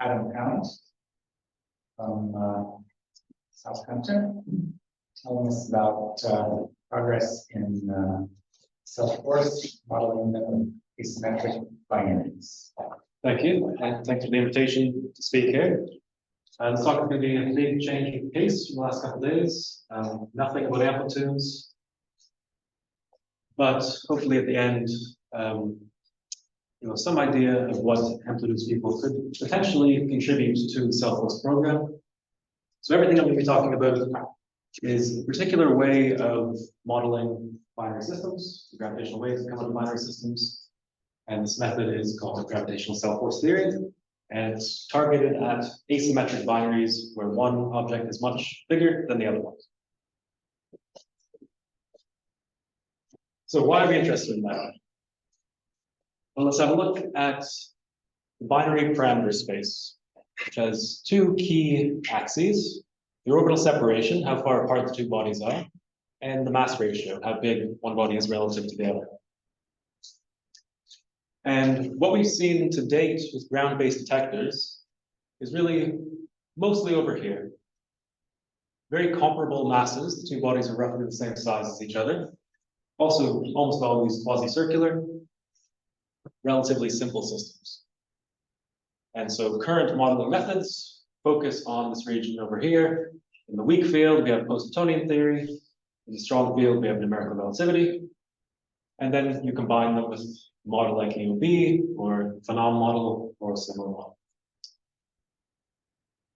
Adam Count from Southampton, telling us about progress in self-force modeling of asymmetric binaries. Thank you, and thanks for the invitation to speak here. This talk is going to be a big change in pace from the last couple of days. Nothing about amplitudes, but hopefully at the end, some idea of what amplitudes people could potentially contribute to the self-force program. So everything I'm going to be talking about is a particular way of modeling binary systems, the gravitational waves that come out of binary systems. And this method is called gravitational self-force theory. And it's targeted at asymmetric binaries where one object is much bigger than the other one. So why are we interested in that? Well, let's have a look at the binary parameter space, which has two key axes: the orbital separation, how far apart the two bodies are, and the mass ratio, how big one body is relative to the other. And what we've seen to date with ground-based detectors is really mostly over here. Very comparable masses, the two bodies are roughly the same size as each other. Also, almost always quasi-circular, relatively simple systems. And so current modeling methods focus on this region over here. In the weak field, we have post-Newtonian theory. In the strong field, we have numerical relativity. And then you combine them with a model like AOB, or Phenom model, or a similar model.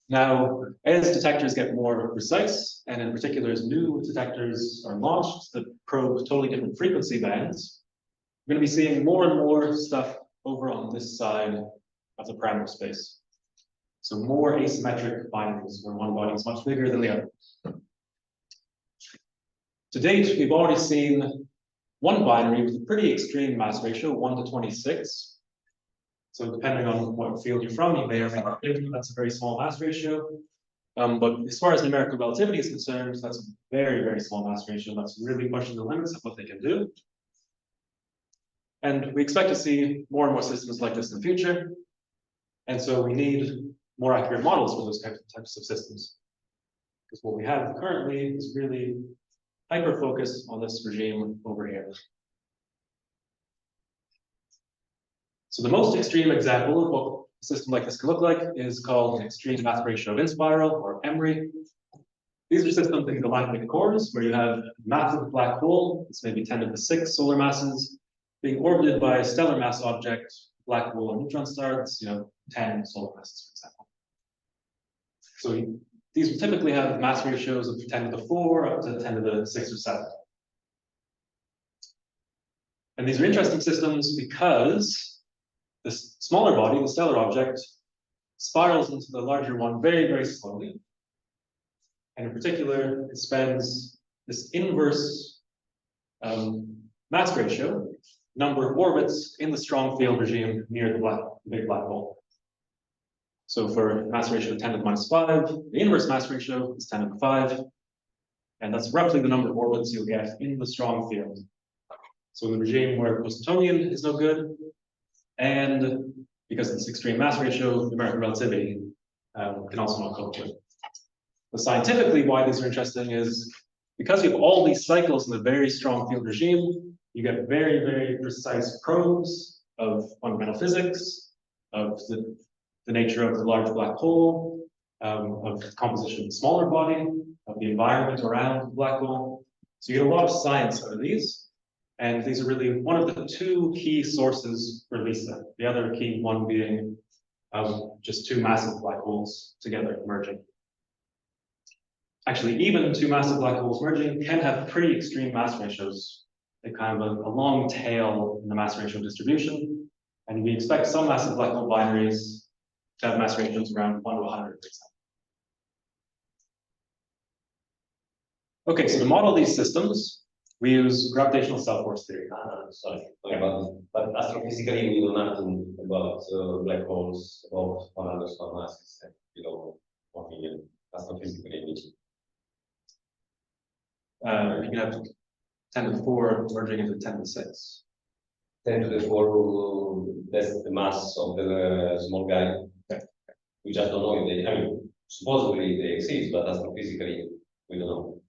Now, as detectors get more precise, and in particular as new detectors are launched that probe totally different frequency bands, we're going to be seeing more and more stuff over on this side of the parameter space. So more asymmetric binaries where one body is much bigger than the other. To date, we've already seen one binary with a pretty extreme mass ratio, 1 to 26. So depending on what field you're from, you may or may not think that's a very small mass ratio. But as far as numerical relativity is concerned, that's a very, very small mass ratio. That's really pushing the limits of what they can do. And we expect to see more and more systems like this in the future. And so we need more accurate models for those types of systems. Because what we have currently is really hyper-focused on this regime over here. So the most extreme example of what a system like this can look like is called an extreme mass ratio of inspiral, or EMRI. These are systems in galactic cores where you have a massive black hole, it's maybe 10 to the 6 solar masses, being orbited by a stellar mass object, black hole or neutron star, that's 10 solar masses, for example. So these will typically have mass ratios of 10 to the 4 up to 10 to the 6 or 7. And these are interesting systems because this smaller body, the stellar object, spirals into the larger one very, very slowly. And in particular, it spends this inverse mass ratio, number of orbits in the strong field regime near the big black hole. So for mass ratio of 10 to the minus 5, the inverse mass ratio is 10 to the 5. And that's roughly the number of orbits you'll get in the strong field. So in the regime where post-Newtonian is no good, and because of this extreme mass ratio, numerical relativity can also not cope with. But scientifically, why these are interesting is because you have all these cycles in the very strong field regime, you get very, very precise probes of fundamental physics, of the nature of the large black hole, of the composition of the smaller body, of the environment around the black hole. So you get a lot of science out of these. And these are really one of the two key sources for LISA. The other key one being just two massive black holes together merging. Actually, even two massive black holes merging can have pretty extreme mass ratios. They kind of a long tail in the mass ratio distribution. And we expect some massive black hole binaries to have mass ratios around 1 to 100, for example. Okay, so to model these systems, we use gravitational self-force theory. Sorry, but astrophysically we know nothing about black holes above 100 solar masses and below 1 million. Astrophysically, you can have 10 to the 4 merging into 10 to the 6. 10 to the 4, that's the mass of the small guy. Okay. We just don't know if they, I mean, supposedly they exist, but astrophysically, we don't know.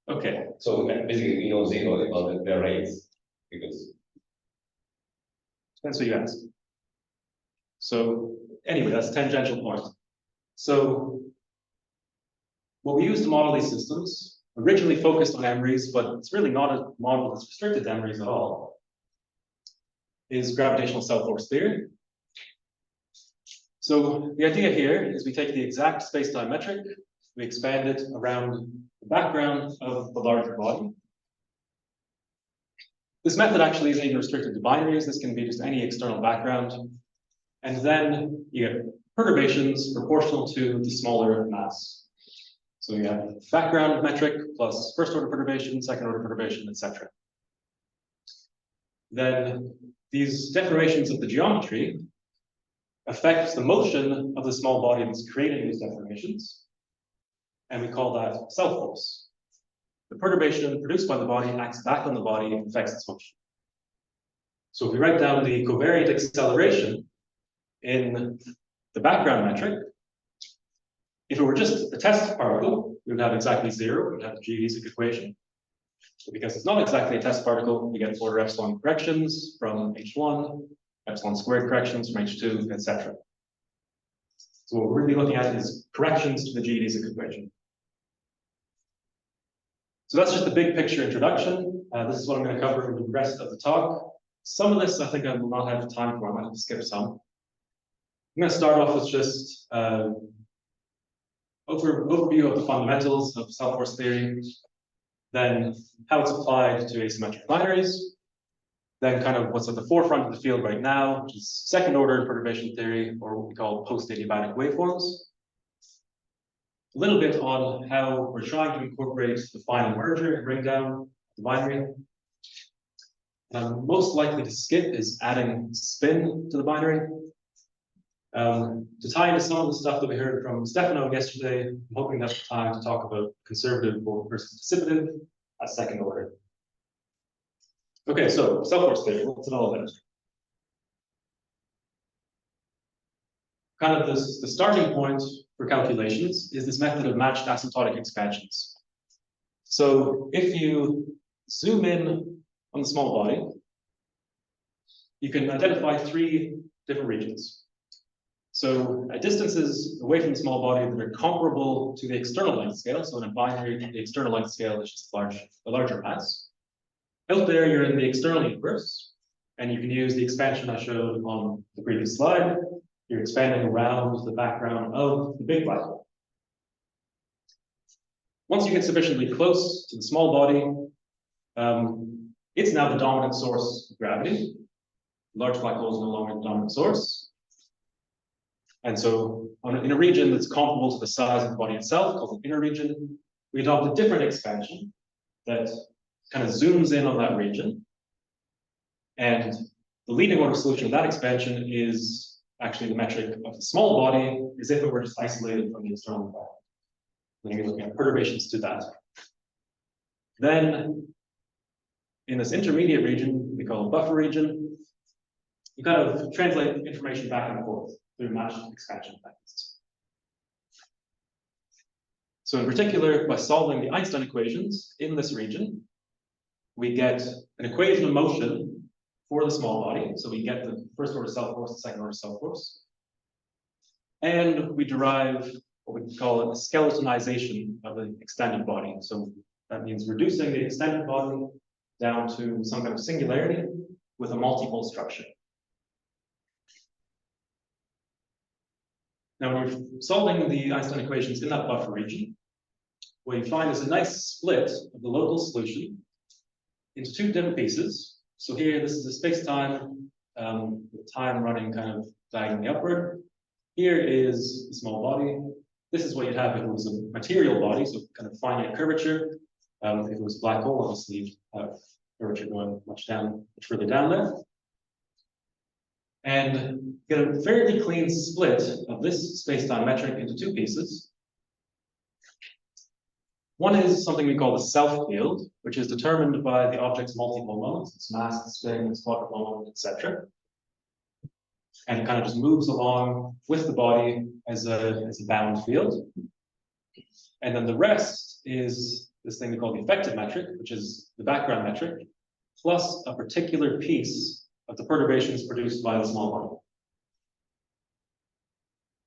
Okay, So basically, we know zero about their rates because depends what you ask. So anyway, that's a tangential point. So what we use to model these systems originally focused on MREs, but it's really not a model that's restricted to MREs at all, is gravitational cell force theory. So the idea here is we take the exact space-time metric, we expand it around the background of the larger body. This method actually isn't even restricted to binaries. This can be just any external background. And then you get perturbations proportional to the smaller mass. So you have background metric plus first order perturbation, second order perturbation, etc. Then these deformations of the geometry affect the motion of the small body that's creating these deformations. And we call that cell force. The perturbation produced by the body acts back on the body and affects its motion. So if we write down the covariant acceleration in the background metric, if it were just a test particle, we would have exactly zero, we would have the geodesic equation. But because it's not exactly a test particle, we get order epsilon corrections from H1, epsilon squared corrections from H2, etc. So what we're really looking at is corrections to the geodesic equation. So that's just the big picture introduction. This is what I'm going to cover in the rest of the talk. Some of this I think I will not have time for. I might have to skip some. I'm going to start off with just overview of the fundamentals of cell force theory, then how it's applied to asymmetric binaries, then kind of what's at the forefront of the field right now, which is second order perturbation theory, or what we call post-adiabatic waveforms. A little bit on how we're trying to incorporate the final merger and bring down the binary. Most likely to skip is adding spin to the binary. To tie into some of the stuff that we heard from Stefano yesterday, I'm hoping to have time to talk about conservative versus dissipative at second order. Okay, so cell force theory, what's it all about? Kind of the starting point for calculations is this method of matched asymptotic expansions. So if you zoom in on the small body, you can identify three different regions. So at distances away from the small body that are comparable to the external length scale, so in a binary, the external length scale is just a larger mass. Out there, you're in the external universe, and you can use the expansion I showed on the previous slide. You're expanding around the background of the big black hole. Once you get sufficiently close to the small body, it's now the dominant source of gravity. Large black hole is no longer the dominant source. And so in a region that's comparable to the size of the body itself, called an inner region, we adopt a different expansion that kind of zooms in on that region. And the leading order solution of that expansion is actually the metric of the small body, as if it were just isolated from the external environment. Then you're looking at perturbations to that. Then in this intermediate region, we call a buffer region, you kind of translate information back and forth through matched expansion methods. So in particular, by solving the Einstein equations in this region, we get an equation of motion for the small body. So we get the first order cell force, the second order cell force. And we derive what we call a skeletonization of the extended body. So that means reducing the extended body down to some kind of singularity with a multipole structure. Now, when you're solving the Einstein equations in that buffer region, what you find is a nice split of the local solution into two different pieces. So here, this is a space-time, with time running kind of diagonally upward. Here is the small body. This is what you'd have if it was a material body, so kind of finite curvature. If it was a black hole, obviously you'd have curvature going much further down there. And get a fairly clean split of this space-time metric into two pieces. One is something we call the self field, which is determined by the object's multiple moments, its mass, its spin, its quadrupole moment, etc. And it kind of just moves along with the body as a bound field. And then the rest is this thing we call the effective metric, which is the background metric, plus a particular piece of the perturbations produced by the small body.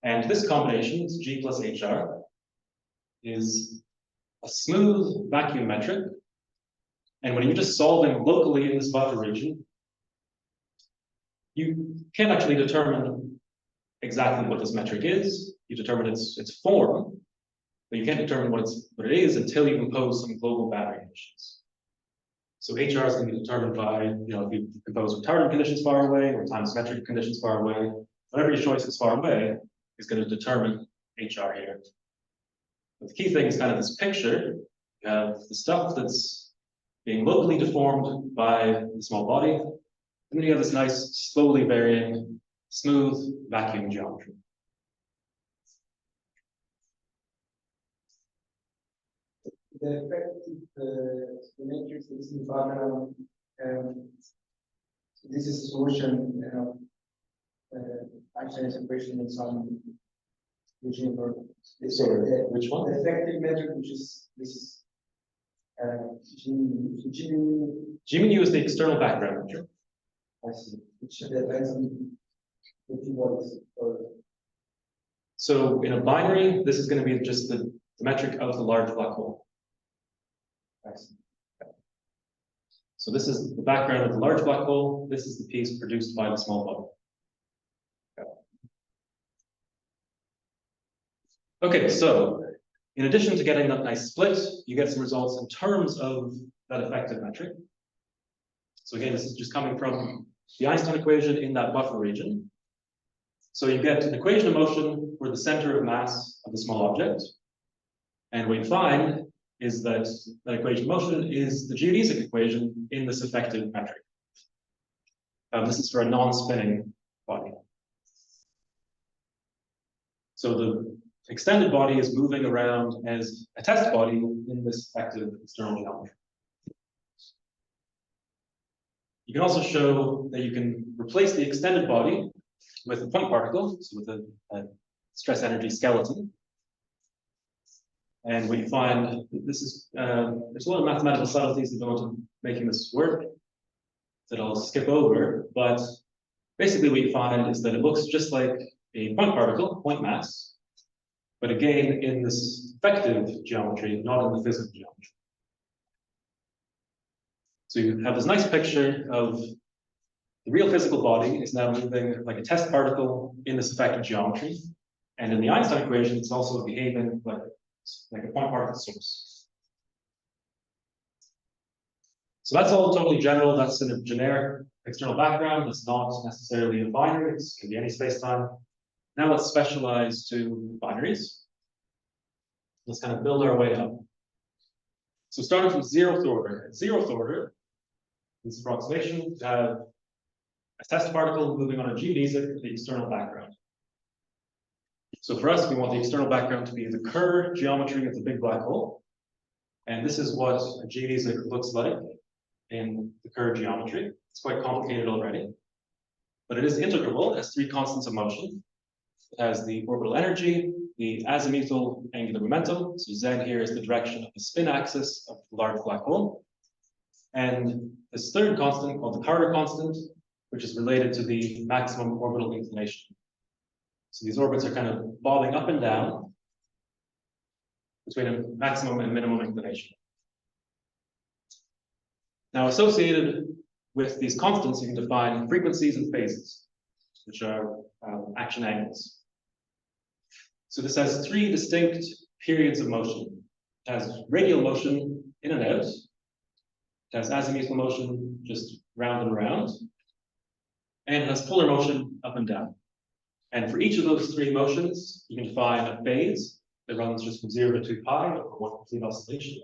And this combination, this G plus HR, is a smooth vacuum metric. And when you're just solving locally in this buffer region, you can actually determine exactly what this metric is. You determine its form, but you can't determine what it is until you impose some global boundary conditions. So HR is going to be determined by, if you impose retardant conditions far away or time symmetric conditions far away, whatever your choice is far away is going to determine HR here. But the key thing is kind of this picture. You have the stuff that's being locally deformed by the small body, and then you have this nice, slowly varying, smooth vacuum geometry. The effective the matrix is in the background. This is a solution. Einstein's equation in some regime for this. Sorry, which one? The effective metric, which is this is G mu is the external background metric. I see. Which depends on the two bodies. So in a binary, this is going to be just the metric of the large black hole. I see. So this is the background of the large black hole. This is the piece produced by the small body. Okay, so in addition to getting that nice split, you get some results in terms of that effective metric. So again, this is just coming from the Einstein equation in that buffer region. So you get an equation of motion for the center of mass of the small object. And what you find is that that equation of motion is the geodesic equation in this effective metric. This is for a non-spinning body. So the extended body is moving around as a test body in this effective external geometry. You can also show that you can replace the extended body with a point particle, so with a stress energy skeleton. And what you find, this is, there's a lot of mathematical subtleties that go into making this work that I'll skip over, but basically what you find is that it looks just like a point particle, point mass, but again, in this effective geometry, not in the physical geometry. So you have this nice picture of the real physical body is now moving like a test particle in this effective geometry. And in the Einstein equation, it's also behaving like a point particle source. So that's all totally general. That's in a generic external background. That's not necessarily a binary. It can be any space-time. Now let's specialize to binaries. Let's kind of build our way up. So starting from zeroth order. At zeroth order, this approximation, we have a test particle moving on a geodesic, the external background. So for us, we want the external background to be the Kerr geometry of the big black hole. And this is what a geodesic looks like in the Kerr geometry. It's quite complicated already, but it is integrable. It has three constants of motion. It has the orbital energy, the azimuthal angular momentum. So Z here is the direction of the spin axis of the large black hole. And this third constant called the Carter constant, which is related to the maximum orbital inclination. So these orbits are kind of bobbing up and down between a maximum and minimum inclination. Now, associated with these constants, you can define frequencies and phases, which are action angles. So this has three distinct periods of motion. It has radial motion in and out. It has azimuthal motion just round and round. And it has polar motion up and down. And for each of those three motions, you can define a phase that runs just from 0 to 2 pi over one complete oscillation.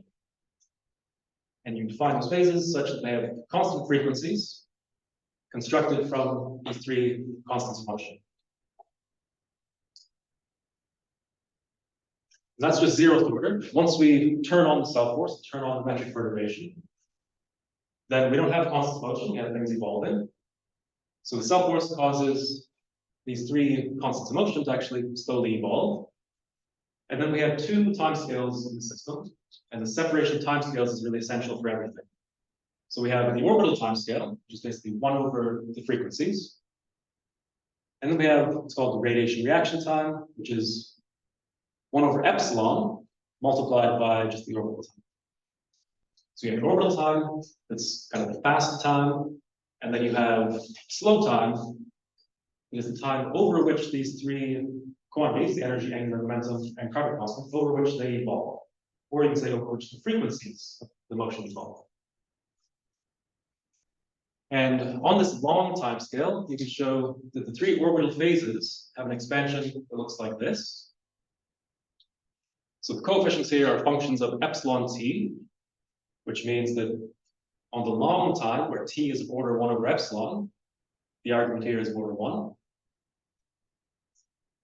And you can define those phases such that they have constant frequencies constructed from these three constants of motion. And that's just zeroth order. Once we turn on the self force, turn on the metric perturbation, then we don't have constant motion, we have things evolving. So the self force causes these three constants of motion to actually slowly evolve. And then we have two timescales in the system, and the separation of timescales is really essential for everything. So we have the orbital timescale, which is basically 1 over the frequencies. And then we have what's called the radiation reaction time, which is 1 over epsilon multiplied by just the orbital time. So you have an orbital time that's kind of the fast time, and then you have slow time, which is the time over which these three quantities, the energy, angular momentum, and Carter constant, over which they evolve. Or you can say over which the frequencies of the motion evolve. And on this long time scale, you can show that the three orbital phases have an expansion that looks like this. So the coefficients here are functions of epsilon t, which means that on the long time, where t is of order 1 over epsilon, the argument here is order 1.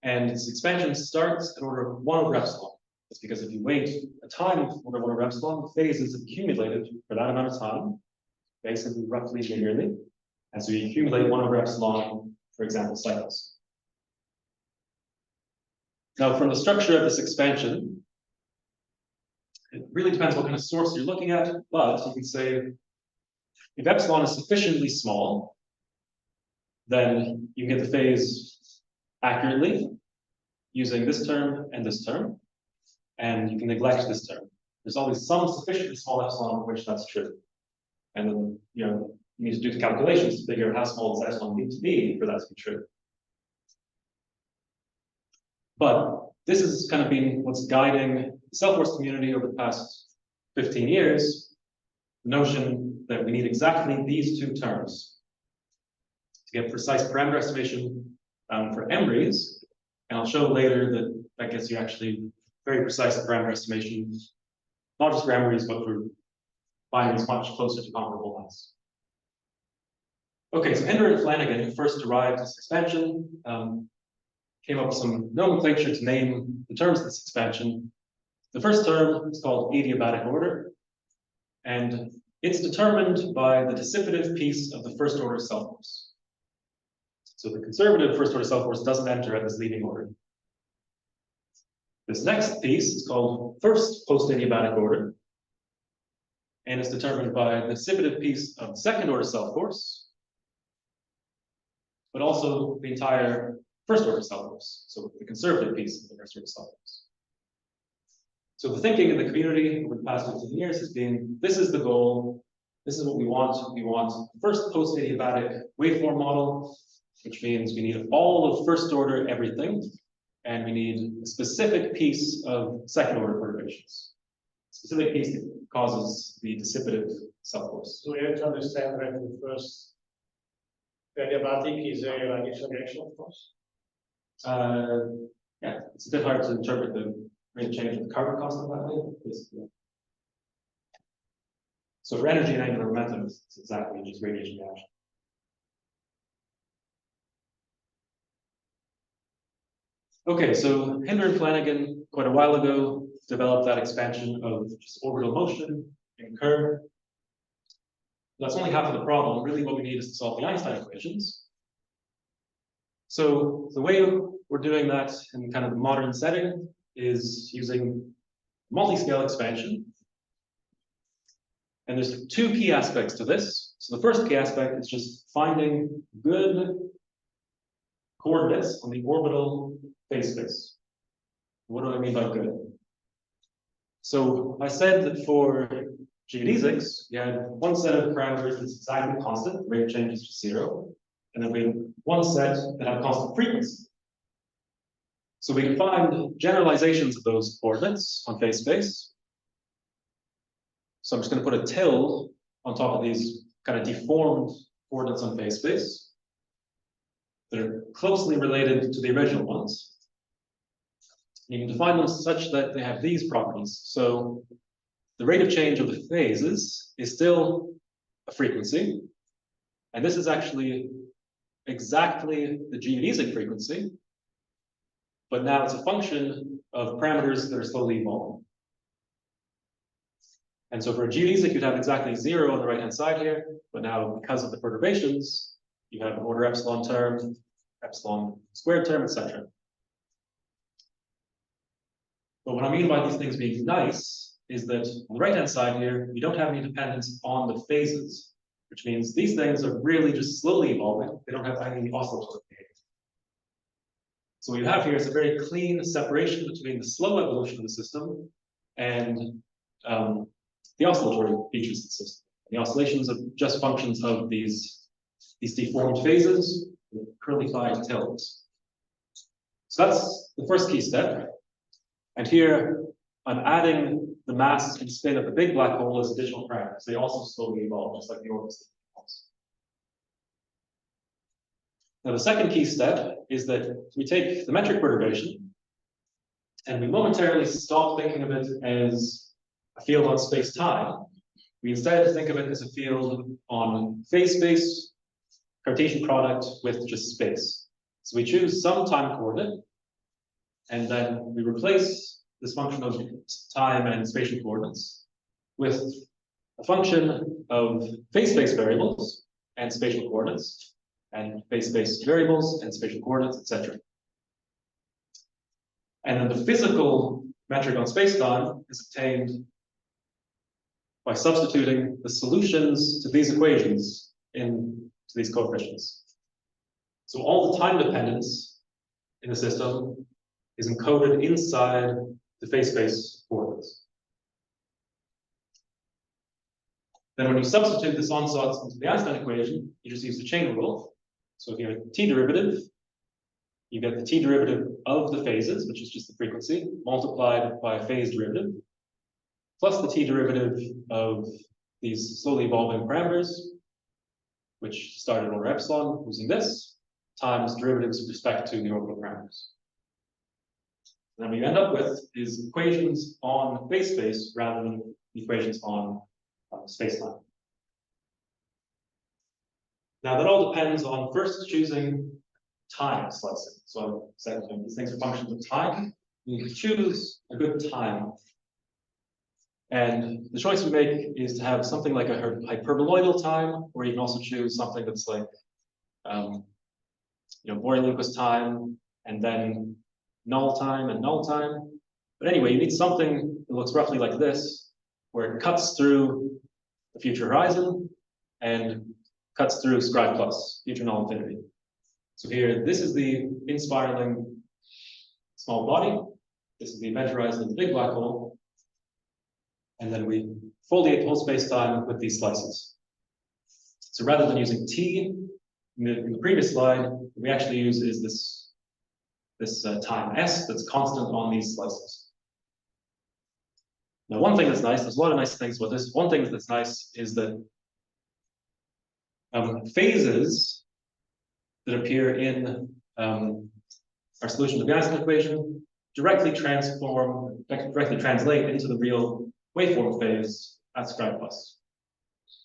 And its expansion starts at order 1 over epsilon. That's because if you wait a time order 1 over epsilon, the phases have accumulated for that amount of time, basically roughly linearly. And so you accumulate 1 over epsilon, for example, cycles. Now, from the structure of this expansion, it really depends what kind of source you're looking at, but you can say if epsilon is sufficiently small, then you get the phase accurately using this term and this term, and you can neglect this term. There's always some sufficiently small epsilon for which that's true. And then, you need to do the calculations to figure out how small does epsilon need to be for that to be true. But this has kind of been what's guiding the self-force community over the past 15 years, the notion that we need exactly these two terms to get precise parameter estimation for MREs. And I'll show later that that gets you actually very precise parameter estimation, not just for MREs, but for binaries much closer to comparable ones. Okay, so Hendler and Flanagan, who first derived this expansion, came up with some nomenclature to name the terms of this expansion. The first term is called adiabatic order, and it's determined by the dissipative piece of the first order self-force. So the conservative first order self-force doesn't enter at this leading order. This next piece is called first post-adiabatic order, and it's determined by the dissipative piece of the second order self-force, but also the entire first order self-force, so the conservative piece of the first order self-force. So the thinking in the community over the past 15 years has been, this is the goal, this is what we want. We want the first post-adiabatic waveform model, which means we need all of first order everything, and we need a specific piece of second order perturbations. Specific piece that causes the dissipative self-force. So we have to understand that the first adiabatic is a radiation reaction, of course. Yeah, it's a bit hard to interpret the rate of change of the carbon constant that way, basically. So for energy and angular momentum, it's exactly just radiation reaction. Okay, so Hendler and Flanagan, quite a while ago, developed that expansion of just orbital motion in curve. That's only half of the problem. Really, what we need is to solve the Einstein equations. So the way we're doing that in kind of the modern setting is using multiscale expansion. And there's two key aspects to this. So the first key aspect is just finding good coordinates on the orbital phase space. What do I mean by good? So I said that for geodesics, you had one set of parameters that's exactly constant, the rate of change is just 0. And then we have one set that had constant frequency. So we can find generalizations of those coordinates on phase space. So I'm just going to put a tilde on top of these kind of deformed coordinates on phase space that are closely related to the original ones. You can define them such that they have these properties. So the rate of change of the phases is still a frequency. And this is actually exactly the geodesic frequency. But now it's a function of parameters that are slowly evolving. And so for a geodesic, you'd have exactly 0 on the right-hand side here. But now, because of the perturbations, you have an order epsilon term epsilon squared term, etc. But what I mean by these things being nice is that on the right-hand side here, we don't have any dependence on the phases, which means these things are really just slowly evolving. They don't have any oscillatory behavior. So what you have here is a very clean separation between the slow evolution of the system and the oscillatory features of the system. The oscillations are just functions of these deformed phases with curly-fied tails. So that's the first key step. And here I'm adding the mass and spin of the big black hole as additional parameters. They also slowly evolve, just like the orbits. Now, the second key step is that we take the metric perturbation and we momentarily stop thinking of it as a field on space-time. We instead think of it as a field on phase space, Cartesian product with just space. So we choose some time coordinate, and then we replace this function of time and spatial coordinates with a function of phase space variables and spatial coordinates, and phase space variables and spatial coordinates, etc. And then the physical metric on spacetime is obtained by substituting the solutions to these equations into these coefficients. So all the time dependence in the system is encoded inside the phase space coordinates. Then when you substitute this ansatz into the Einstein equation, you just use the chain rule. So if you have a t derivative, you get the t derivative of the phases, which is just the frequency, multiplied by a phase derivative, plus the t derivative of these slowly evolving parameters, which started over epsilon using this, times derivatives with respect to the orbital parameters. And then what you end up with is equations on phase space rather than equations on space-time. Now that all depends on first choosing time slicing. So I'm saying these things are functions of time. You can choose a good time. And the choice we make is to have something like a hyperboloidal time, or you can also choose something that's like Boyer-Lucas time, and then null time and null time. But anyway, you need something that looks roughly like this, where it cuts through the future horizon and cuts through scribe plus, future null infinity. So here, this is the inspiraling small body. This is the event horizon of the big black hole. And then we foliate the whole space-time with these slices. So rather than using t in the previous slide, what we actually use is this time s that's constant on these slices. Now, one thing that's nice, there's a lot of nice things about this. One thing that's nice is that phases that appear in our solution to the Einstein equation directly translate into the real waveform phase at scribe plus.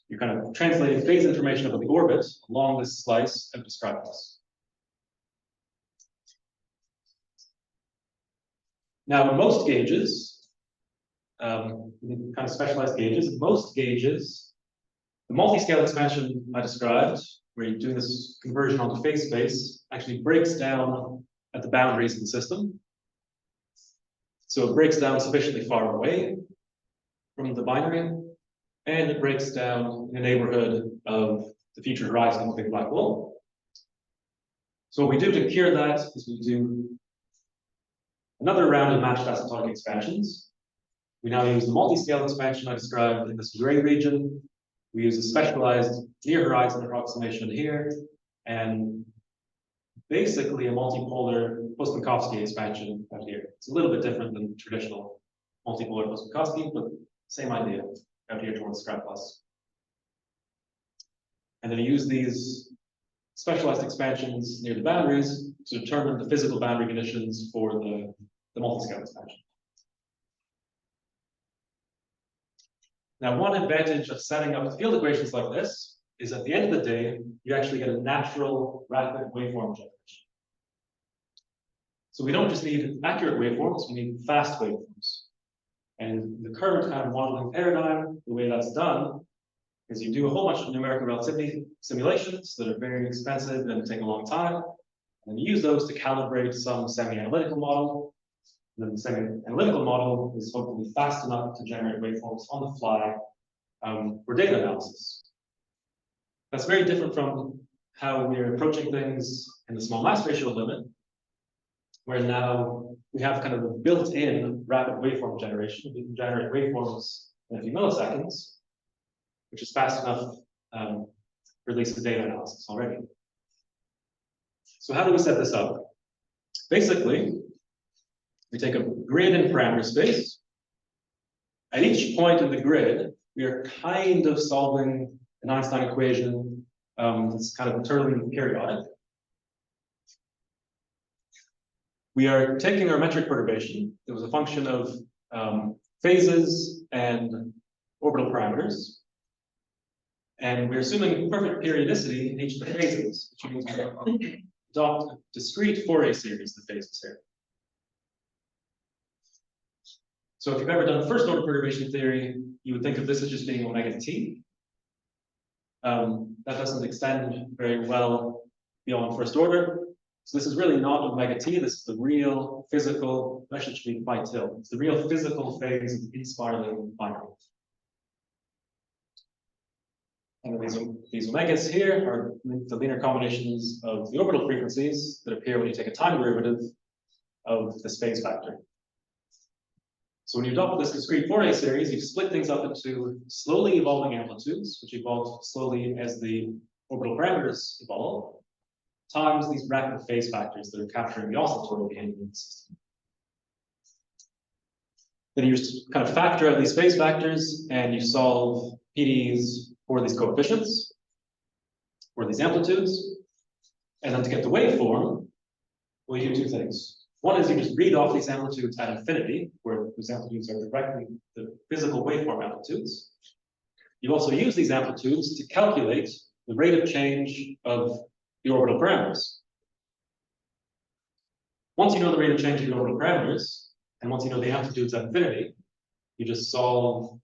You're kind of translating phase information about the orbit along this slice out to scribe plus. Now, in most gauges, kind of specialized gauges, in most gauges, the multiscale expansion I described, where you do this conversion onto phase space, actually breaks down at the boundaries of the system. So it breaks down sufficiently far away from the binary, and it breaks down in the neighborhood of the future horizon of the big black hole. So what we do to cure that is we do another round of matched asymptotic expansions. We now use the multiscale expansion I described in this gray region. We use a specialized near horizon approximation here, and basically a multipolar Post-Minkowski expansion out here. It's a little bit different than traditional multipolar Post-Minkowski, but same idea out here towards scribe plus. And then I use these specialized expansions near the boundaries to determine the physical boundary conditions for the multiscale expansion. Now, one advantage of setting up field equations like this is at the end of the day, you actually get a natural rapid waveform generation. So we don't just need accurate waveforms, we need fast waveforms. And the current kind of modeling paradigm, the way that's done, is you do a whole bunch of numerical relativity simulations that are very expensive and take a long time. And you use those to calibrate some semi-analytical model. And then the semi-analytical model is hopefully fast enough to generate waveforms on the fly for data analysis. That's very different from how we're approaching things in the small mass ratio limit, where now we have kind of a built-in rapid waveform generation. We can generate waveforms in a few milliseconds, which is fast enough for at least the data analysis already. So how do we set this up? Basically, we take a grid and parameter space. At each point in the grid, we are kind of solving an Einstein equation that's kind of eternally periodic. We are taking our metric perturbation. It was a function of phases and orbital parameters. And we're assuming perfect periodicity in each of the phases, which means we adopt a discrete Fourier series of the phases here. So if you've ever done first order perturbation theory, you would think of this as just being omega t. That doesn't extend very well beyond first order. So this is really not omega t. This is the real physical, actually it should be phi tilde. It's the real physical phase of inspiraling binary. And these omegas here are the linear combinations of the orbital frequencies that appear when you take a time derivative of the space factor. So when you adopt this discrete Fourier series, you split things up into slowly evolving amplitudes, which evolve slowly as the orbital parameters evolve, times these rapid phase factors that are capturing the oscillatory behavior of the system. Then you just kind of factor out these phase factors and you solve PDEs for these coefficients, for these amplitudes. And then to get the waveform, well, you do two things. One is you just read off these amplitudes at infinity, where those amplitudes are directly the physical waveform amplitudes. You also use these amplitudes to calculate the rate of change of the orbital parameters. Once you know the rate of change of the orbital parameters, and once you know the amplitudes at infinity, you just solve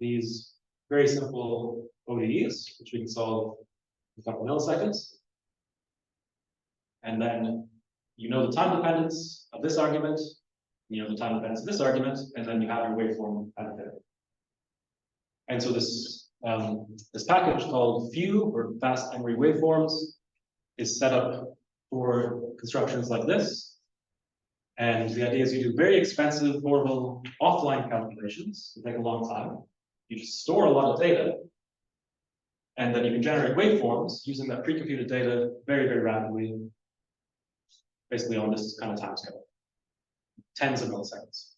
these very simple ODEs, which we can solve in a couple of milliseconds. And then you know the time dependence of this argument, you know the time dependence of this argument, and then you have your waveform at infinity. And so this package called FEW, or fast memory waveforms, is set up for constructions like this. And the idea is you do very expensive orbital offline calculations that take a long time. You just store a lot of data, and then you can generate waveforms using that pre-computed data very, very rapidly, basically on this kind of time scale, tens of milliseconds.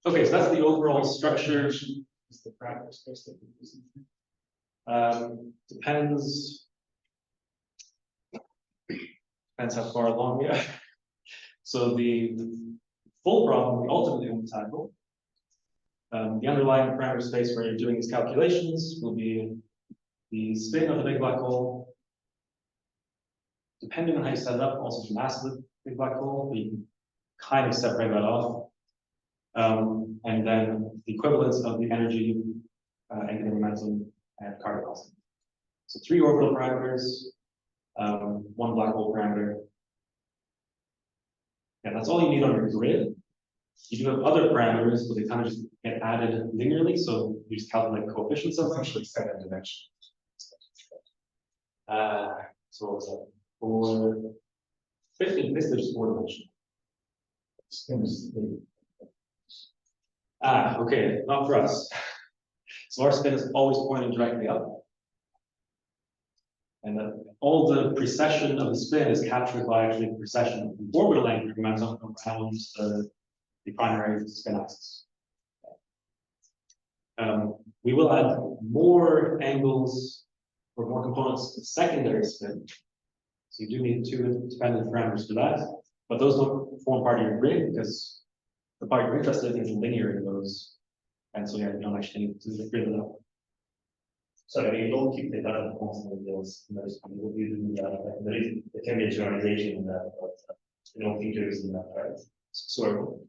Okay, so that's the overall structure. Is the parameter space that we're using? Depends how far along we are. So the full problem, we ultimately want to tackle. The underlying parameter space where you're doing these calculations will be the spin of the big black hole. Depending on how you set it up, also the mass of the big black hole, but you can kind of separate that off. And then the equivalence of the energy, angular momentum, and Carter constant. So 3 orbital parameters, 1 black hole parameter. Yeah, that's all you need on your grid. You do have other parameters, but they kind of just get added linearly, so you just calculate coefficients of them. Essentially 7 dimensions. So what was that? For 15, this is just 4 dimensional. Okay, not for us. So our spin is always pointing directly up. And all the precession of the spin is captured by actually the precession of the orbital angular momentum around the primary spin axis. We will add more angles or more components to the secondary spin. So you do need 2 independent parameters for that, but those don't form part of your grid because the part you're interested in is linear in those. And so yeah, you don't actually need to grid it up. So I mean, you don't keep the current constant in those. What do you do with that? Like, there can be a generalization in that, but you don't think there is in that, right? So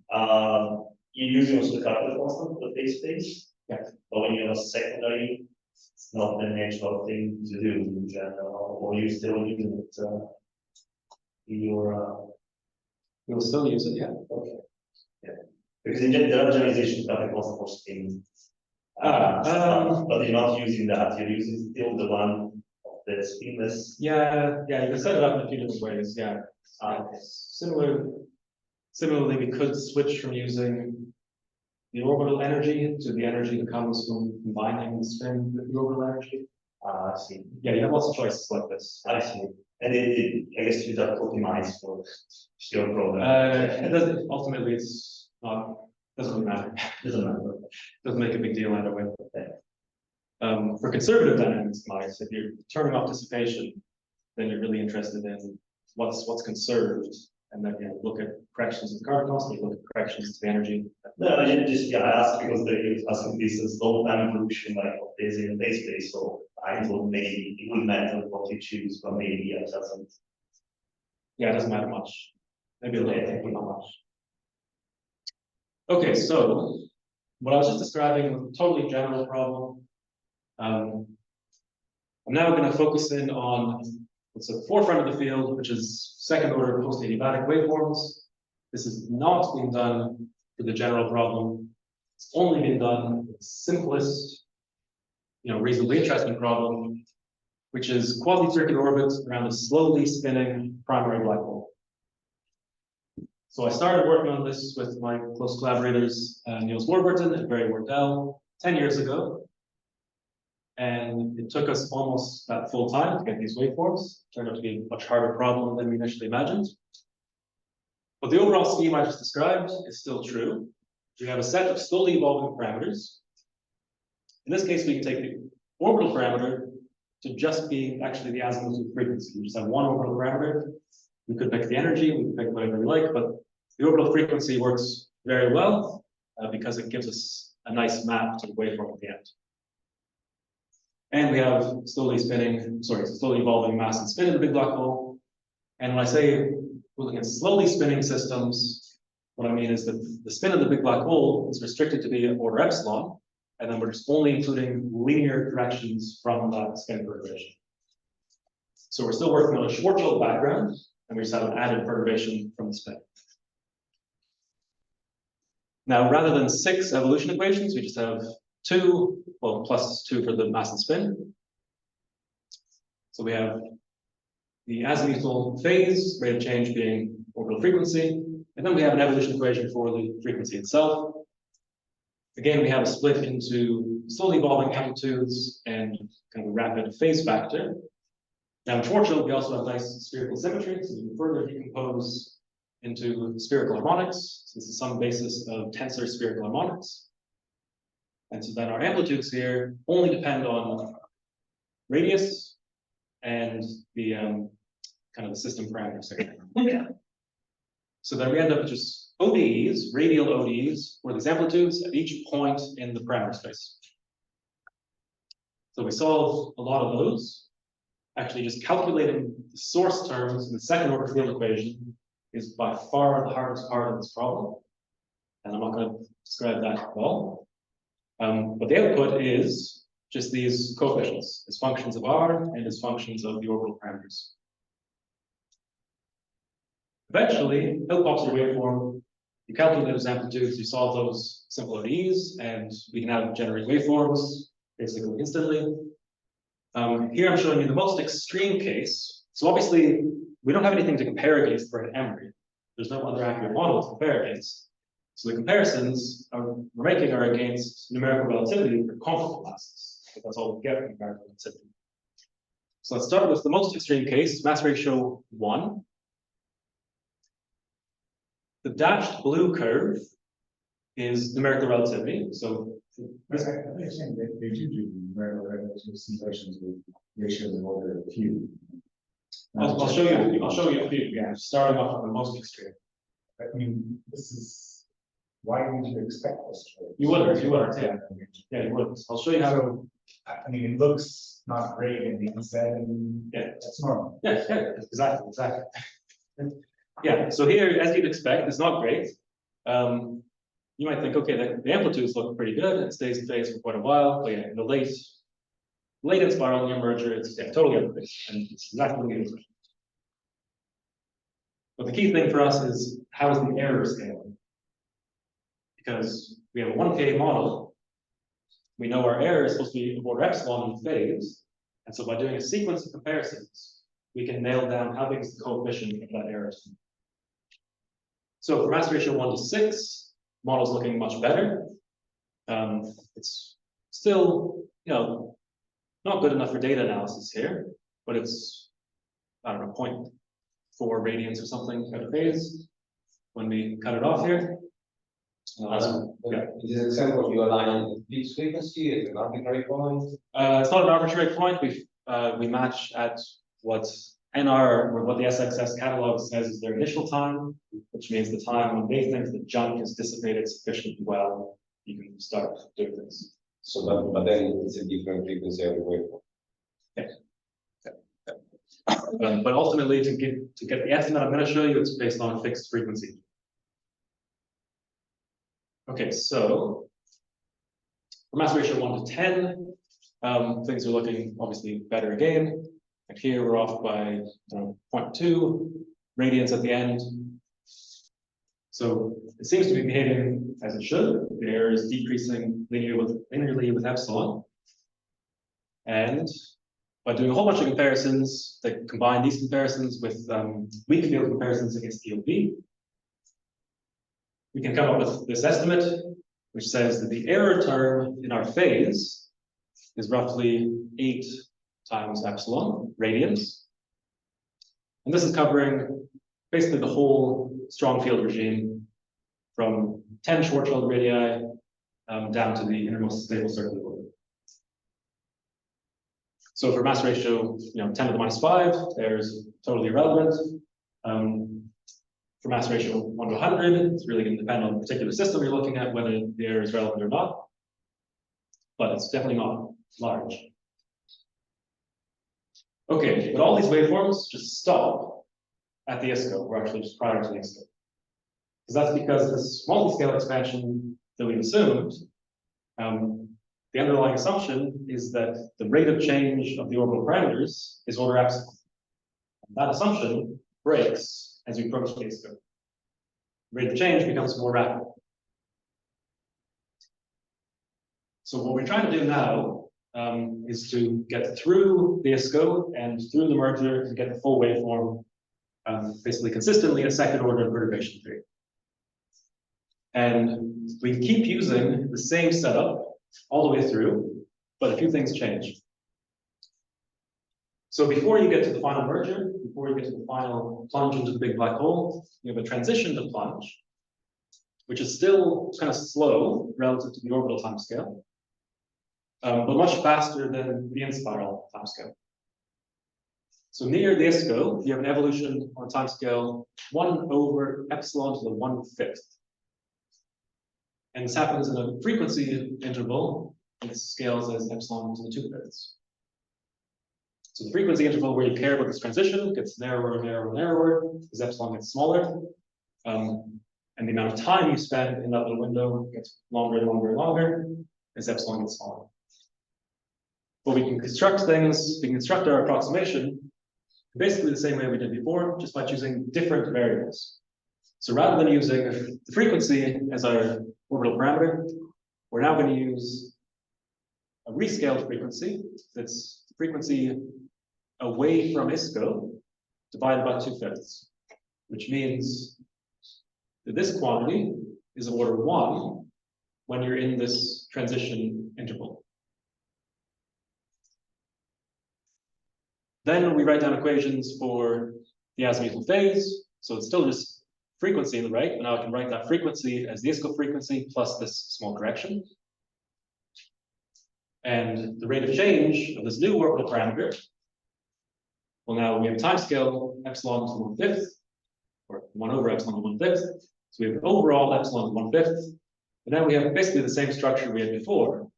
You're using also the current constant for the phase space. yeah. But when you have a secondary it's not the natural thing to do in general, or you still using it in your. We'll still use it, yeah. Okay. Yeah. Because in there are generalizations that are also for spin. But you're not using that, you're using still the one of the spinless. Yeah, you can set it up in a few different ways, yeah. Okay. Similarly, we could switch from using the orbital energy to the energy that comes from combining the spin with the orbital energy. I see. Yeah, you have lots of choices like this. I see. And I guess you have optimized for your problem. It doesn't, ultimately, it's not, doesn't really matter. Doesn't matter. Doesn't make a big deal either way. For conservative dynamics mice, if you're turning off dissipation, then you're really interested in what's conserved, and then you look at corrections of the carbon constant, you look at corrections to the energy. No, I asked because they asking this as long time evolution like of this in the base space, so I thought maybe it would matter what you choose, but maybe it doesn't. Yeah, it doesn't matter much. Maybe a little bit, but not much. Okay, so what I was just describing was a totally general problem. I'm now going to focus in on what's at the forefront of the field, which is second order post-adiabatic waveforms. This is not being done for the general problem. It's only been done for the simplest, reasonably interesting problem, which is quasi-circular orbits around a slowly spinning primary black hole. So I started working on this with my close collaborators, Niels Warburton and Barry Wardell, 10 years ago. And it took us almost that full time to get these waveforms. Turned out to be a much harder problem than we initially imagined. But the overall scheme I just described is still true. We have a set of slowly evolving parameters. In this case, we can take the orbital parameter to just be actually the azimuthal frequency. We just have one orbital parameter. We could pick the energy, we could pick whatever we like, but the orbital frequency works very well because it gives us a nice map to the waveform at the end. And we have slowly evolving mass and spin in the big black hole. And when I say we're looking at slowly spinning systems, what I mean is that the spin of the big black hole is restricted to be at order epsilon, and then we're just only including linear corrections from that spin perturbation. So we're still working on a Schwarzschild background, and we just have an added perturbation from the spin. Now, rather than 6 evolution equations, we just have 2, well, plus 2 for the mass and spin. So we have the azimuthal phase, rate of change being orbital frequency, and then we have an evolution equation for the frequency itself. Again, we have a split into slowly evolving amplitudes and kind of a rapid phase factor. Now in Schwarzschild, we also have nice spherical symmetry, so we can further decompose into spherical harmonics. So this is some basis of tensor spherical harmonics. And so then our amplitudes here only depend on radius and the kind of the system parameters here. So then we end up with just ODEs, radial ODEs, or these amplitudes at each point in the parameter space. So we solve a lot of those. Actually, just calculating the source terms in the second order field equation is by far the hardest part of this problem. And I'm not going to describe that at all. But the output is just these coefficients as functions of R and as functions of the orbital parameters. Eventually, out pops your waveform. You calculate those amplitudes, you solve those simple ODEs, and we can now generate waveforms basically instantly. Here I'm showing you the most extreme case. So obviously, we don't have anything to compare against for an Emory. There's no other accurate model to compare against. So the comparisons we're making are against numerical relativity for comparable masses. So that's all we get from numerical relativity. So let's start with the most extreme case, mass ratio 1. The dashed blue curve is numerical relativity. So I understand that they do numerical relativity simulations with ratios of order of few. I'll show you a few. Yeah, starting off with the most extreme. I mean, this is why would you expect this? You wouldn't, yeah. Yeah, you wouldn't. I'll show you how. So, I mean, it looks not great in the inside, and Yeah, that's normal. yeah, exactly. Yeah, so here, as you'd expect, it's not great. You might think, okay, the amplitudes look pretty good, it stays in phase for quite a while, but yeah, in the late late in spiral near merger, it's totally unpredictable, and it's exactly what it is. But the key thing for us is how is the error scaling? Because we have a 1K model, we know our error is supposed to be of order epsilon in phase, and so by doing a sequence of comparisons, we can nail down how big is the coefficient of that error. So for mass ratio 1 to 6, model's looking much better. It's still, not good enough for data analysis here, but it's, I don't know, 0.4 radians or something out of phase when we cut it off here. Yeah. In this example, you align fixed frequency at an arbitrary point. It's not an arbitrary point. We match at what NR or what the SXS catalog says is their initial time, which means the time when they think the junk is dissipated sufficiently well, you can start doing this. So, but then it's a different frequency every waveform. Yes. But ultimately, to get the estimate I'm going to show you, it's based on a fixed frequency. Okay, so for mass ratio 1 to 10, things are looking obviously better again. And here we're off by 0.2 radians at the end. So it seems to be behaving as it should. The error is decreasing linearly with epsilon. And by doing a whole bunch of comparisons that combine these comparisons with weak field comparisons against EOB, we can come up with this estimate, which says that the error term in our phase is roughly 8 times epsilon radians. And this is covering basically the whole strong field regime from 10 Schwarzschild radii down to the innermost stable circular orbit. So for mass ratio, 10 to the minus 5, there's totally irrelevant. For mass ratio 1 to 100, it's really going to depend on the particular system you're looking at, whether the error is relevant or not. But it's definitely not large. Okay, but all these waveforms just stop at the ISCO, or actually just prior to the ISCO. Because that's because this multiscale expansion that we've assumed, the underlying assumption is that the rate of change of the orbital parameters is order epsilon. That assumption breaks as we approach the ISCO. Rate of change becomes more rapid. So what we're trying to do now is to get through the ISCO and through the merger and get the full waveform basically consistently at second order perturbation theory. And we keep using the same setup all the way through, but a few things change. So before you get to the final merger, before you get to the final plunge into the big black hole, you have a transition to plunge, which is still kind of slow relative to the orbital timescale, but much faster than the in-spiral timescale. So near the ISCO, you have an evolution on timescale 1 over epsilon to the 1/5. And this happens in a frequency interval that scales as epsilon to the 2/5. So the frequency interval where you care about this transition gets narrower and narrower and narrower as epsilon gets smaller. And the amount of time you spend in that little window gets longer and longer and longer as epsilon gets smaller. But we can construct things, we can construct our approximation basically the same way we did before, just by choosing different variables. So rather than using the frequency as our orbital parameter, we're now going to use a rescaled frequency that's the frequency away from ISCO divided by 2/5, which means that this quantity is of order 1 when you're in this transition interval. Then we write down equations for the azimuthal phase. So it's still just frequency in the right, but now I can write that frequency as the ISCO frequency plus this small correction. And the rate of change of this new orbital parameter, well, now we have a timescale epsilon to 1/5, or 1 over epsilon to 1/5. So we have overall epsilon to 1/5. But now we have basically the same structure we had before.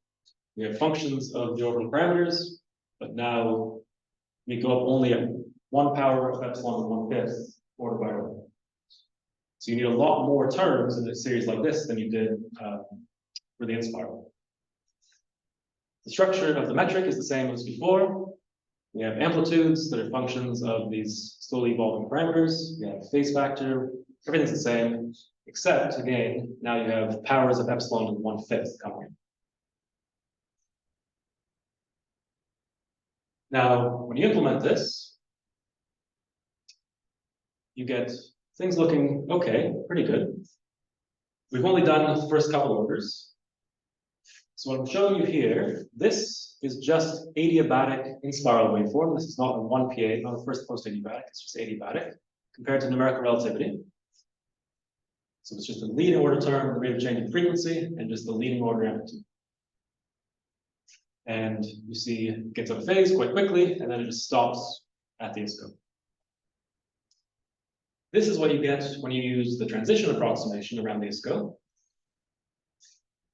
We have functions of the orbital parameters, but now we go up only at 1 power of epsilon to 1/5 order by order. So you need a lot more terms in a series like this than you did for the in-spiral. The structure of the metric is the same as before. We have amplitudes that are functions of these slowly evolving parameters. We have phase factor, everything's the same, except again, now you have powers of epsilon to the 1/5 coming in. Now, when you implement this, you get things looking okay, pretty good. We've only done the first couple orders. So what I'm showing you here, this is just adiabatic in spiral waveform. This is not a 1 PA, not a first post adiabatic, it's just adiabatic compared to numerical relativity. So it's just a leading order term, the rate of change in frequency, and just the leading order amplitude. And you see it gets out of phase quite quickly, and then it just stops at the ISCO. This is what you get when you use the transition approximation around the ISCO.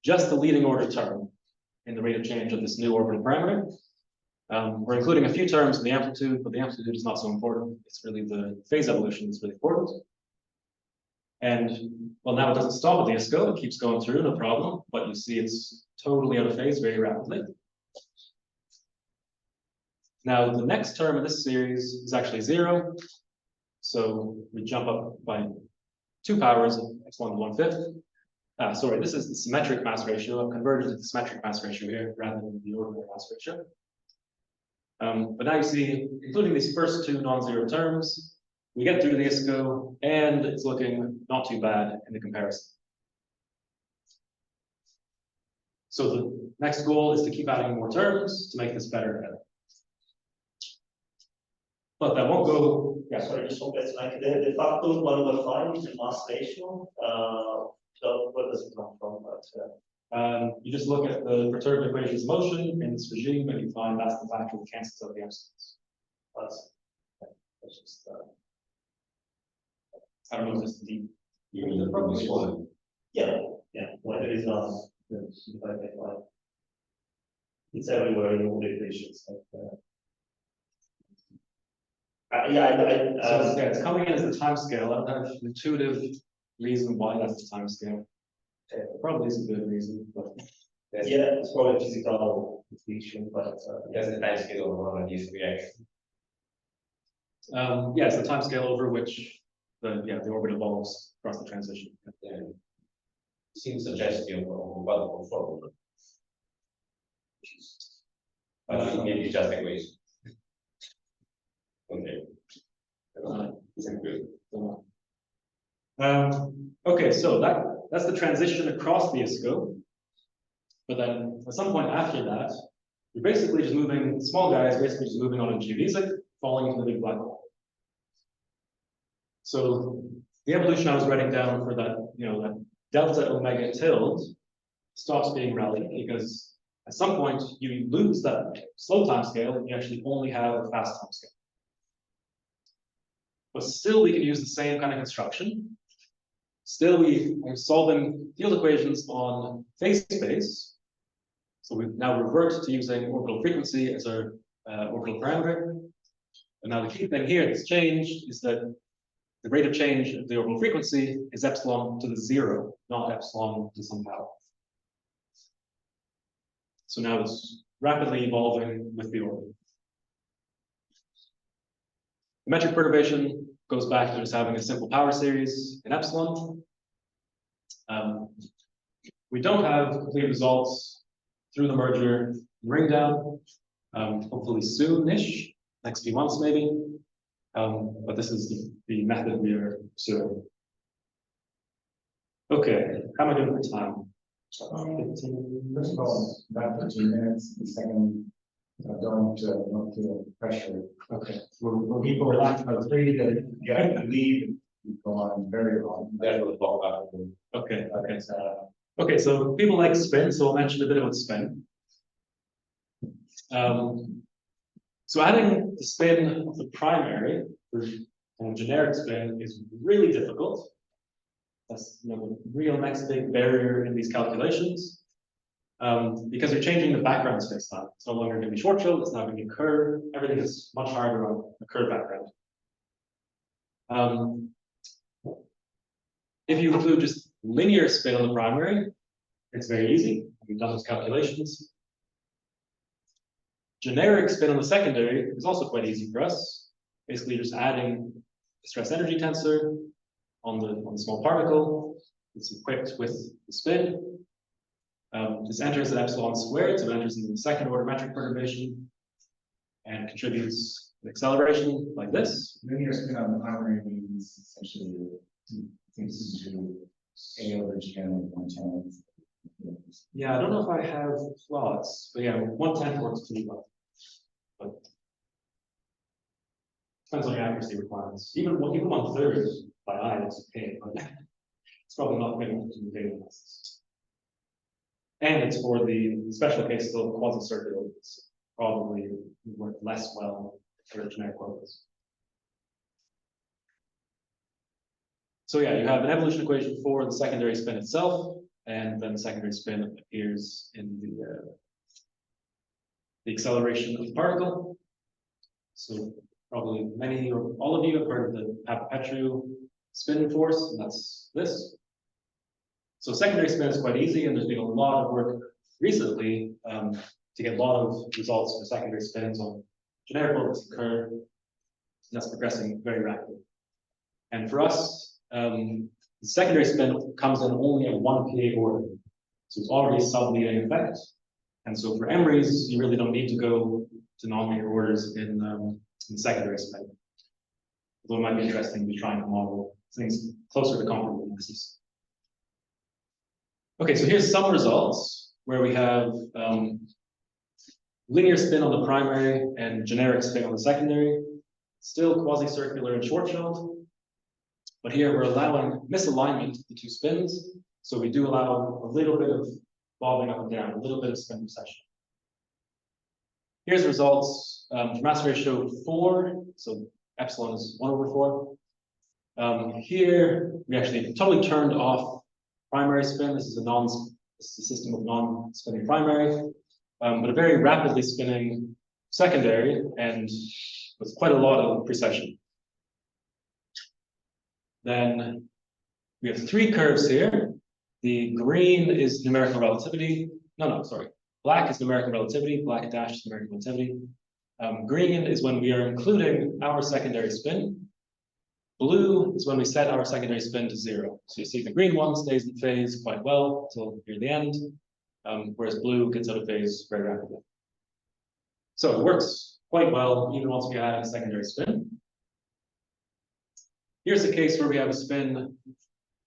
Just the leading order term in the rate of change of this new orbital parameter. We're including a few terms in the amplitude, but the amplitude is not so important. It's really the phase evolution that's really important. And well, now it doesn't stop at the ISCO, it keeps going through, no problem, but you see it's totally out of phase very rapidly. Now, the next term in this series is actually 0. So we jump up by 2 powers of epsilon to 1/5. Sorry, this is the symmetric mass ratio. I've converted to the symmetric mass ratio here rather than the ordinary mass ratio. But now you see, including these first 2 non-zero terms, we get through the ISCO and it's looking not too bad in the comparison. So the next goal is to keep adding more terms to make this better and better. But that won't go. Yeah, Sorry, just one question. Like the factor 1/5 is the mass ratio. So where does it come from? You just look at the perturbed equations of motion in this regime, and you find that's the factor that cancels out the epsilons. That's just, I don't know if it's deep. You mean the previous one? yeah. When there is not, it's everywhere in all the equations. So yeah, it's coming in as the time scale. I don't have an intuitive reason why that's the time scale. It probably is a good reason, but Yeah, it's probably a physical equation, but That's the time scale of one of these reactions. yeah, it's the time scale over which the orbit evolves across the transition. Yeah. Seems suggestive of what the formula. But maybe just equation. Okay. Okay, so that's the transition across the ISCO. But then at some point after that, you're basically just moving, small guys basically just moving on a geodesic, falling into the big black hole. So the evolution I was writing down for that, that delta omega tilde stops being rally because at some point you lose that slow time scale and you actually only have a fast time scale. But still we can use the same kind of construction. Still we are solving field equations on phase space. So we now revert to using orbital frequency as our orbital parameter. And now the key thing here that's changed is that the rate of change of the orbital frequency is epsilon to the 0, not epsilon to some power. So now it's rapidly evolving with the orbit. The metric perturbation goes back to just having a simple power series in epsilon. We don't have complete results through the merger ring down, hopefully soon-ish, next few months maybe. But this is the method we are pursuing. Okay, how am I doing for time? 15. First of all, about 15 minutes. The second, don't feel pressure. Okay. When people relax about 3, that you have to leave, you go on very long. That will block up. Okay. Okay, so people like spin, so I'll mention a bit about spin. So adding the spin of the primary, the generic spin, is really difficult. That's the real next big barrier in these calculations. Because you're changing the background space-time. It's no longer going to be Schwarzschild, it's now going to be curve. Everything is much harder on a curve background. If you include just linear spin on the primary, it's very easy. We've done those calculations. generic spin on the secondary is also quite easy for us. Basically, just adding the stress energy tensor on the small particle. It's equipped with the spin. This enters at epsilon squared, so it enters into the second order metric perturbation and contributes an acceleration like this. Linear spin on the primary means essentially things to do A over G and 1/10. Yeah, I don't know if I have plots, but yeah, 1/10 works pretty well. But depends on the accuracy requirements. Even 1/3 by eye is okay, but it's probably not good enough to do data analysis. And it's for the special case still quasi-circular. It's probably work less well for generic locals. So yeah, you have an evolution equation for the secondary spin itself, and then the secondary spin appears in the acceleration of the particle. So probably many or all of you have heard of the Papa-Petru spin force, and that's this. So secondary spin is quite easy, and there's been a lot of work recently to get a lot of results for secondary spins on generic locus occur, and that's progressing very rapidly. And for us, the secondary spin comes in only at 1 PA order, so it's already sub-leading effect. And so for emeries, you really don't need to go to non-linear orders in the secondary spin. Although it might be interesting to be trying to model things closer to comparable indices. Okay, so here's some results where we have linear spin on the primary and generic spin on the secondary, still quasi-circular and Schwarzschild. But here we're allowing misalignment of the two spins. So we do allow a little bit of bobbing up and down, a little bit of spin precession. Here's results for mass ratio 4. So epsilon is 1/4. Here we actually totally turned off primary spin. This is a system of non-spinning primary, but a very rapidly spinning secondary and with quite a lot of precession. Then we have 3 curves here. The green is numerical relativity. Sorry. Black is numerical relativity. Black dash is numerical relativity. Green is when we are including our secondary spin. Blue is when we set our secondary spin to 0. So you see the green one stays in phase quite well till near the end, whereas blue gets out of phase very rapidly. So it works quite well even once we add a secondary spin. Here's a case where we have a spin.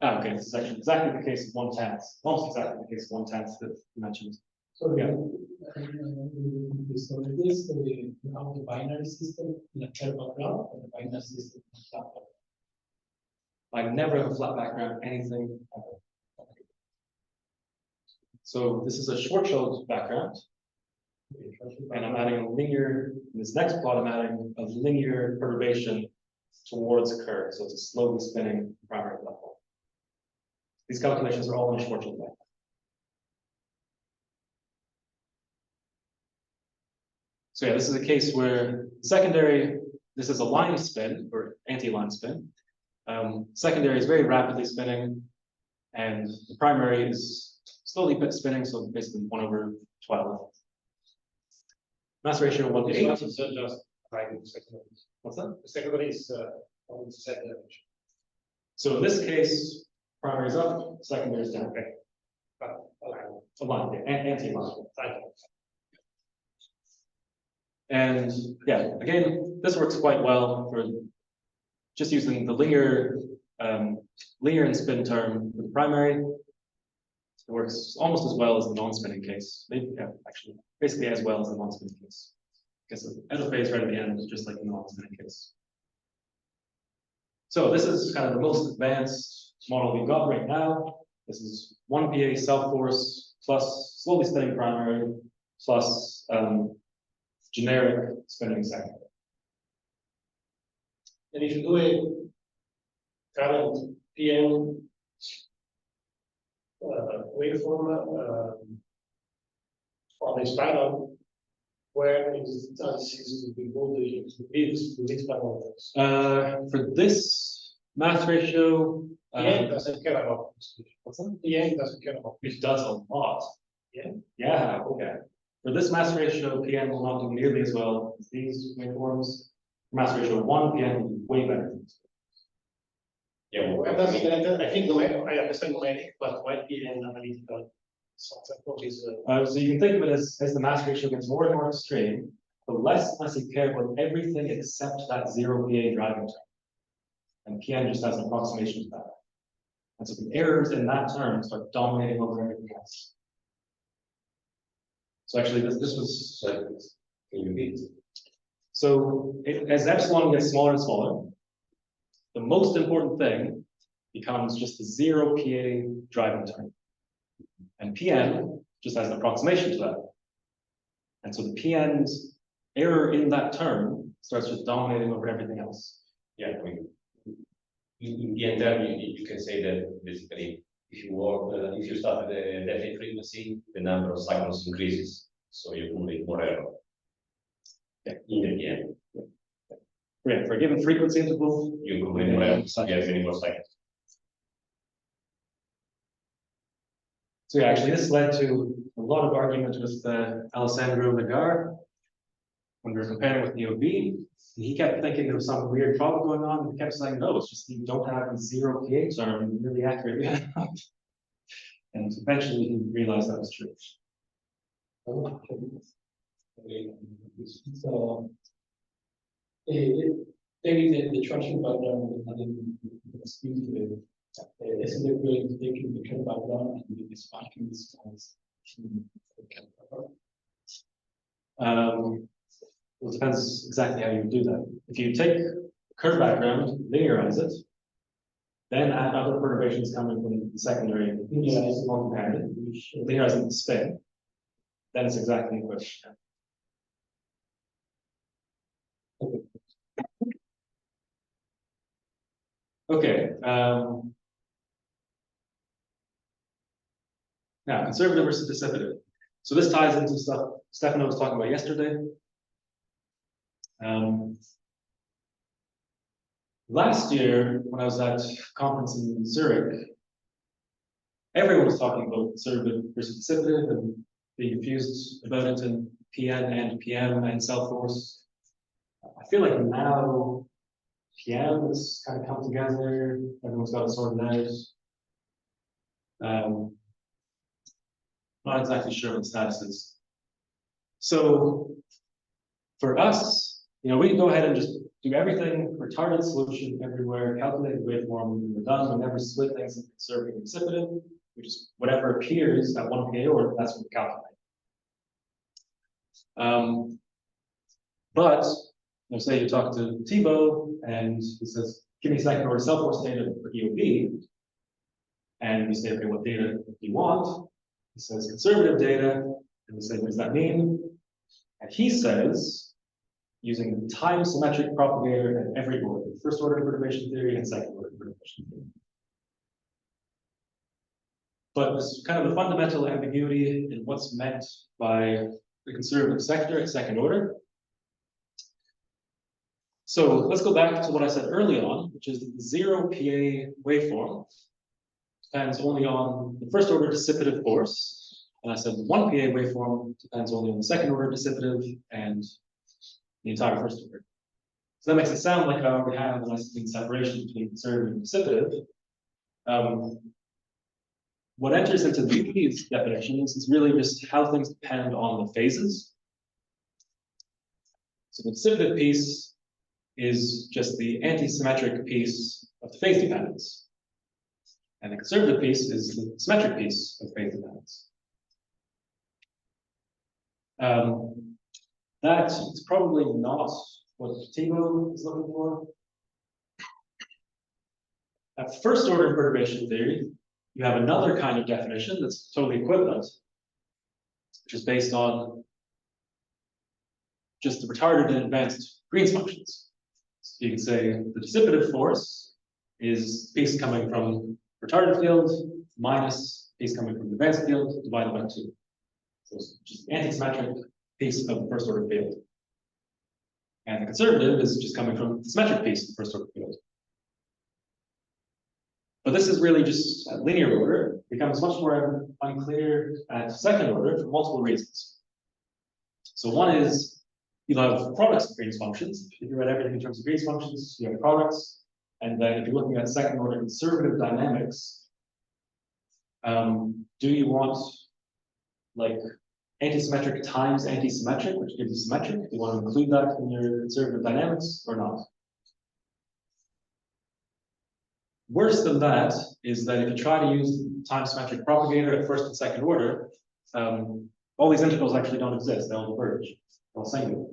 Okay, this is actually exactly the case of 1/10. Almost exactly the case of 1/10 that you mentioned. So yeah. So it is the binary system in a curved background and the binary system in a flat background. I never have a flat background, anything ever. So this is a Schwarzschild background. And I'm adding a linear, in this next plot, I'm adding a linear perturbation towards a curve. So it's a slowly spinning primary platform. These calculations are all in a Schwarzschild background. So yeah, this is a case where secondary, this is a line spin or anti-line spin. Secondary is very rapidly spinning, and the primary is slowly spinning, so basically 1/12. Mass ratio 1 to 8. It's just like the secondary. What's that? The secondary is on the set dimension. So in this case, primary is up, secondary is down. Okay. Aligned, yeah, anti-aligned. And yeah, again, this works quite well for just using the linear and spin term for the primary. It works almost as well as the non-spinning case. Maybe, yeah, actually, basically as well as the non-spinning case. Because the out of phase right at the end is just like the non-spinning case. So this is kind of the most advanced model we've got right now. This is 1 PA self-force plus slowly spinning primary plus generic spinning secondary. And if you do a current PM waveform on a spiral, where is this to be moved to this parameters? For this math ratio, PM doesn't care about this. what's that? PM doesn't care about this. It does a lot. Yeah. Yeah, okay. for this mass ratio, PN will not do nearly as well as these waveforms. For mass ratio 1, PN will do way better. Yeah, Well, that's better. I think the way I understand the way, but might be an analytical software is So you can think of it as the mass ratio gets more and more extreme, the less unless you care about everything except that 0 PA driving term. And PN just has an approximation to that. And so the errors in that term start dominating over everything else. So actually, this was. so can you repeat? So as epsilon gets smaller and smaller, the most important thing becomes just the 0 PA driving term. And PN just has an approximation to that. And so the PN's error in that term starts just dominating over everything else. Yeah, I mean, in the end term, you can say that basically, if you start at the definite frequency, the number of cycles increases, so you accumulate more error. Yeah. In the end, Yeah, for a given frequency interval, you accumulate more error, so you have many more cycles. so yeah, actually this led to a lot of argument with Alessandro Lagar when we were comparing with EOB. He kept thinking there was some weird problem going on, and he kept saying, no, it's just you don't have the 0 PA term really accurately. And eventually he realized that was true. So, taking the traction background and then speak to it, isn't it really taking the trend background and the sparking this ones? Well, it depends exactly how you do that. If you take curve background, linearize it, then add other perturbations coming from the secondary, linearize it more comparative, linearize it with spin, then it's exactly the question. Okay. Now, conservative versus deceptive. So this ties into stuff Stefano was talking about yesterday. Last year, when I was at a conference in Zurich, everyone was talking about conservative versus deceptive and being confused about it in PN and PM and cell force. I feel like now PM has kind of come together, everyone's got it sorted out. Not exactly sure what the status is. So for us, we can go ahead and just do everything, retarded solution everywhere, calculate the waveform, and we're done. We never split things into conservative and dissipative, which is whatever appears at 1 PA order, that's what we calculate. But say you talk to Thibault and he says, give me second order cell force data for EOB. And we say, okay, what data do you want? He says conservative data, and we say, what does that mean? And he says, using the time symmetric propagator at every order, first order perturbation theory and second order perturbation theory. But there's kind of a fundamental ambiguity in what's meant by the conservative sector at second order. So let's go back to what I said early on, which is that the 0 PA waveform depends only on the first order dissipative force. And I said the 1 PA waveform depends only on the second order dissipative and the entire first order. So that makes it sound like I already have a nice clean separation between conservative and dissipative. What enters into these definitions is really just how things depend on the phases. So the dissipative piece is just the anti-symmetric piece of the phase dependence. And the conservative piece is the symmetric piece of phase dependence. That is probably not what Thibault is looking for. At first order perturbation theory, you have another kind of definition that's totally equivalent, which is based on just the retarded and advanced Green's functions. So you can say the dissipative force is the piece coming from retarded field minus piece coming from the advanced field divided by 2. So it's just the anti-symmetric piece of the first order field. And the conservative is just coming from the symmetric piece of the first order field. But this is really just at linear order. It becomes much more unclear at second order for multiple reasons. So one is you have products of Green's functions. If you write everything in terms of Green's functions, you have products. And then if you're looking at second order conservative dynamics, do you want like antisymmetric times antisymmetric, which gives you symmetric? Do you want to include that in your conservative dynamics or not? Worse than that is that if you try to use time symmetric propagator at first and second order, all these integrals actually don't exist. They all diverge. They're all singular.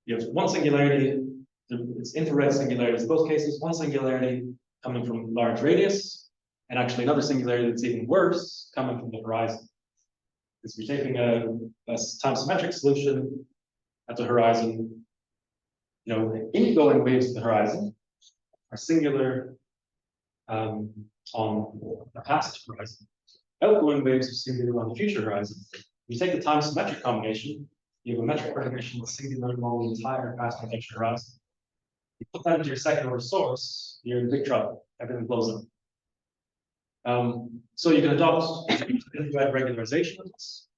You have one singularity. It's infrared singularities in both cases. One singularity coming from large radius, and actually another singularity that's even worse coming from the horizon. Because we're taking a time symmetric solution at the horizon. You know, ingoing waves at the horizon are singular on the past horizon. Outgoing waves are singular on the future horizon. You take the time symmetric combination, you have a metric combination that's singular along the entire past and future horizon. You put that into your second order source, you're in big trouble. Everything blows up. So you can adopt infrared regularization of this,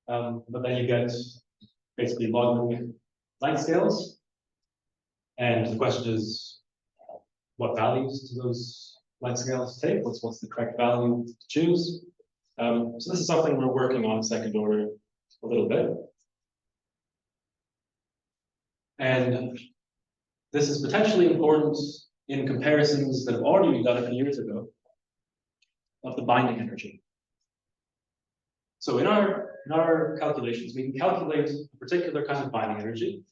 but then you get basically logarithmic length scales. And the question is, what values do those length scales take? What's the correct value to choose? So this is something we're working on in second order a little bit. And this is potentially important in comparisons that have already been done a few years ago of the binding energy. So in our calculations, we can calculate a particular kind of binding energy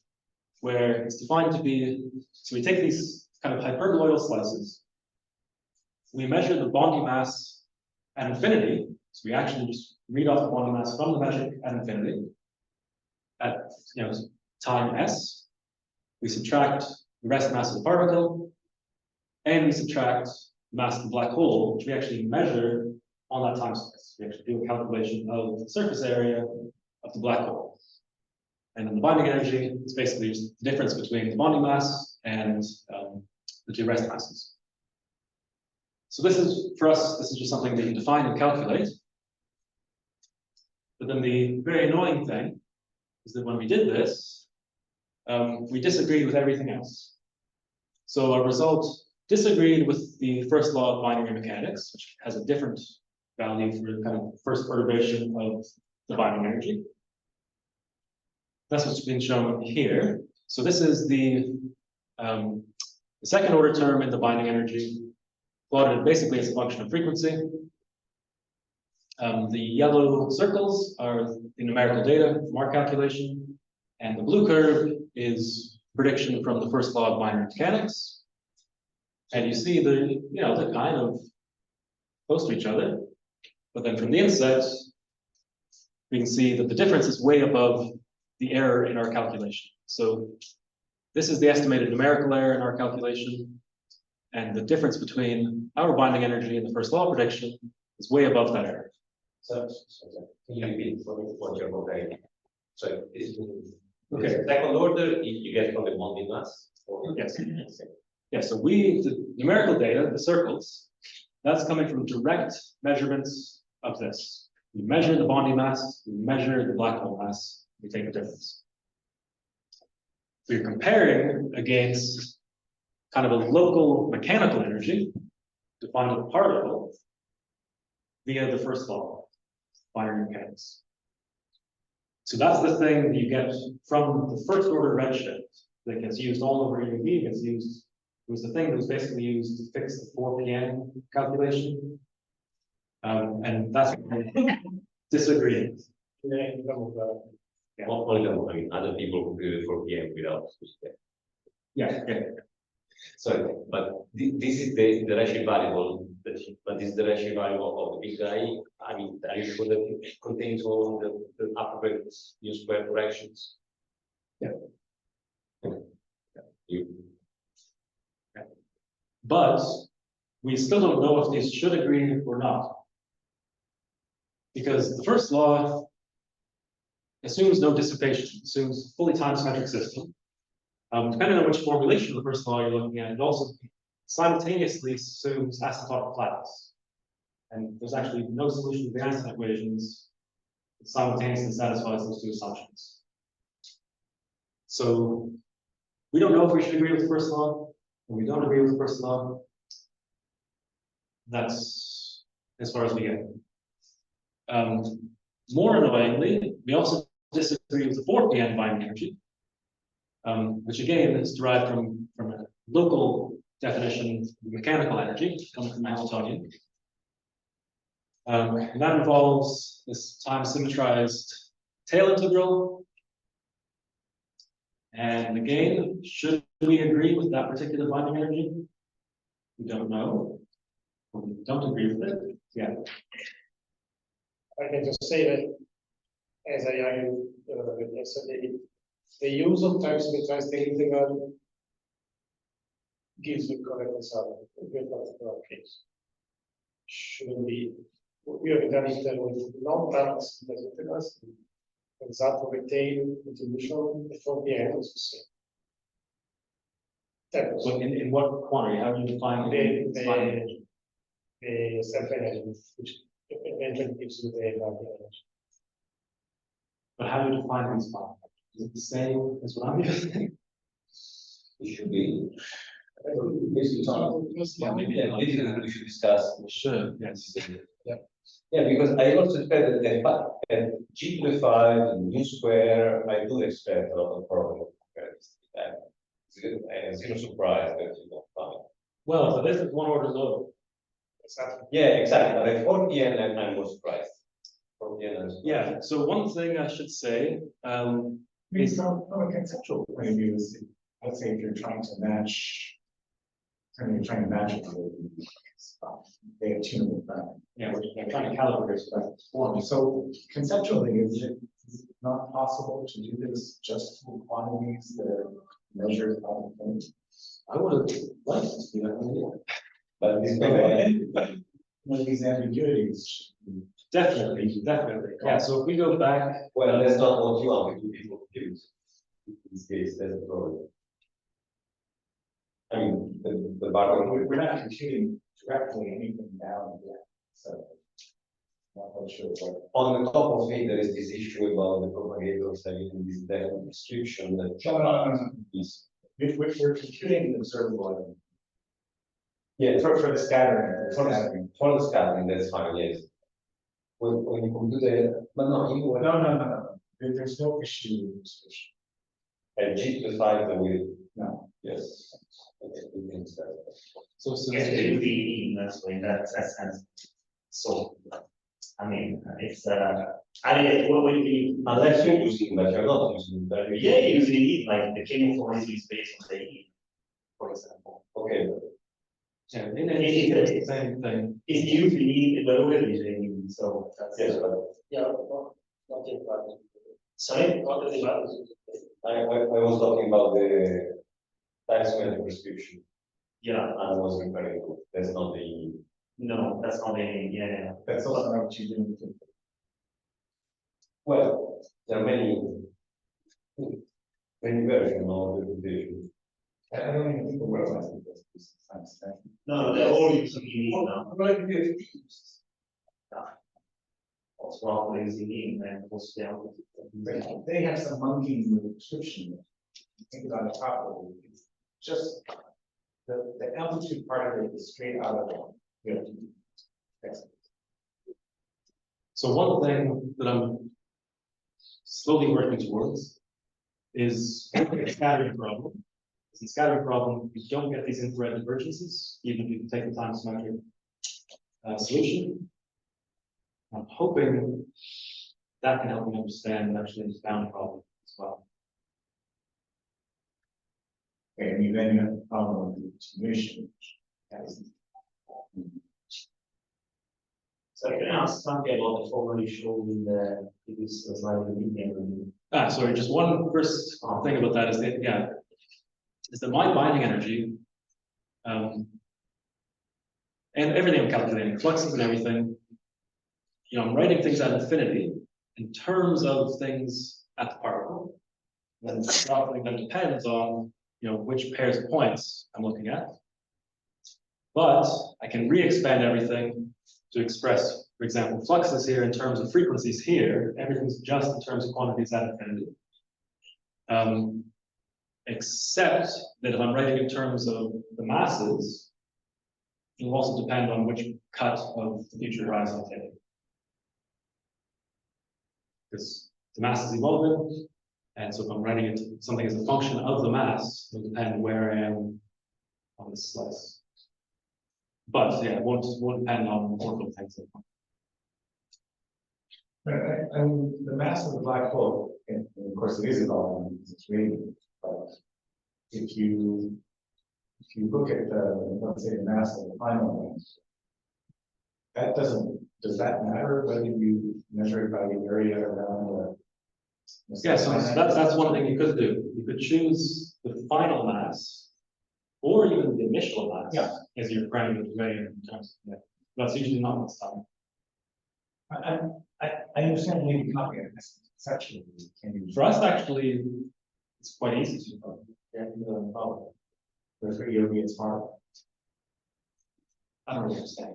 where it's defined to be, so we take these kind of hyperboloidal slices, we measure the bonding mass at infinity, so we actually just read off the bonding mass from the metric at infinity at time s. We subtract the rest mass of the particle, and we subtract the mass of the black hole, which we actually measure on that time space. We actually do a calculation of the surface area of the black hole. And then the binding energy is basically just the difference between the bonding mass and the two rest masses. So this is, for us, this is just something that you define and calculate. But then the very annoying thing is that when we did this, we disagreed with everything else. So our result disagreed with the first law of binary mechanics, which has a different value for the kind of first perturbation of the binding energy. That's what's been shown here. So this is the second order term in the binding energy, plotted basically as a function of frequency. The yellow circles are the numerical data from our calculation, and the blue curve is prediction from the first law of binary mechanics. And you see they're kind of close to each other, but then from the inset, we can see that the difference is way above the error in our calculation. So this is the estimated numerical error in our calculation, and the difference between our binding energy and the first law prediction is way above that error. So can you repeat what you're comparing? So this Okay. second order, you get from the bonding mass? Yes. Yeah, so the numerical data, the circles, that's coming from direct measurements of this. We measure the bonding mass, we measure the black hole mass, we take the difference. So you're comparing against kind of a local mechanical energy defined as a particle via the first law, binary mechanics. So that's the thing that you get from the first order redshift that gets used all over UV, gets used. It was the thing that was basically used to fix the 4 p.m. calculation. And that's what we disagree. Other people who do it for PM without. Yeah. Sorry, but this is the ratio variable, but this is the ratio variable of the big guy. I mean, are you sure that it contains all the appropriate U-square corrections? Yeah. Yeah. But we still don't know if these should agree or not. Because the first law assumes no dissipation, assumes fully time-symmetric system. Depending on which formulation of the first law you're looking at, it also simultaneously assumes asymptotic flatness. And there's actually no solution to the Einstein equations that simultaneously satisfies those two assumptions. So we don't know if we should agree with the first law, or we don't agree with the first law. That's as far as we get. More annoyingly, we also disagree with the 4pn binding energy, which again is derived from a local definition of mechanical energy coming from Hamiltonian. And that involves this time symmetrized tail integral. And again, should we agree with that particular binding energy? We don't know. We don't agree with it. Yeah. I can just say that, as I argued yesterday, the use of time symmetrized integral gives the correct result in this particular case. Shouldn't be. We have done it with non-time symmetrized integrals. For example, retain contribution before the end is the same. That was So in what quantity? How do you define the self-energy, which eventually gives you the energy. But how do you define these binding energies? Is it the same as what I'm using? It should be. Yeah, maybe Yeah, this is what we should discuss. Sure, yes. Yeah, because I also expect that G to the 5 and U square, I do expect a lot of problems. It's zero surprise that you don't find. Well, so this is one order low. Exactly. Yeah, exactly. But at 4pn, I'm more surprised. 4pn is. Yeah, so one thing I should say, I mean, from a conceptual point of view, let's say if you're trying to match, it with they have tunable pattern. yeah, we're trying to calibrate that form. So conceptually, is it not possible to do this just for quantities that are measured by the point? I would have liked to do that. But this One of these ambiguities. Definitely. Yeah, so if we go back, well, that's not what you want to do people confused. In this case, that's the problem. I mean, the bar. We're not computing directly anything down yet, so. Not quite sure what. On the top of it, there is this issue about the propagators having this definite restriction that. No. We're computing the observable element. Yeah, For the scattering. for the scattering, that's fine, yes. When you compute the, but no, you were. No. There's no issue with restriction. And G to the 5 that we, No. yes. Okay, we can start. so Yes, it will be in that sense. So, I mean, it's, I mean, what would be, Unless you're using, but you're not using, but yeah, usually like the chemical formalism is based on the heat, for example. okay, yeah, in it's the same thing. It's usually evaluated usually, so that's. yes, but Yeah, not in practice. Sorry? Not in practice. I was talking about the time symmetric prescription, Yeah, and I was referring to, that's not the. no, that's not the, yeah. That's also not what you do. Well, there are many versions of the computation. I don't even think the world has this science. No, they're all using E now. What's wrong with using E and what's down? They have some monkeying with prescription. Think about it properly. It's just the amplitude part of it is straight out of the. So one thing that I'm slowly working towards is a scattering problem. In scattering problem, you don't get these infrared divergences, even if you can take the time symmetric solution. I'm hoping that can help me understand actually this bound problem as well. Okay, and you then have the problem with the distribution. So I can ask something about the formally shown in the previous slide. Sorry, just one first thing about that is that, yeah, is that my binding energy, and everything I'm calculating, fluxes and everything, you know, I'm writing things at infinity in terms of things at the particle. And then something that depends on, you know, which pairs of points I'm looking at. But I can re-expand everything to express for example, fluxes here in terms of frequencies here, everything's just in terms of quantities at infinity. Except that if I'm writing in terms of the masses, it will also depend on which cut of the future horizon I take. Because the mass is evolving, and so if I'm writing it something as a function of the mass, it will depend where I am on the slice. But yeah, it won't depend on orbital things. And the mass of the black hole, and of course it is evolving, it's radiant, but if you look at the, let's say, the mass of the final mass, that does that matter whether you measure it by the area around the Yeah, so that's one thing you could do. You could choose the final mass or even the initial mass as your parameter to measure in terms of, that's usually not what's done. I understand maybe copy it conceptually. For us, actually, it's quite easy to follow. But for EOB, it's hard. I don't really understand.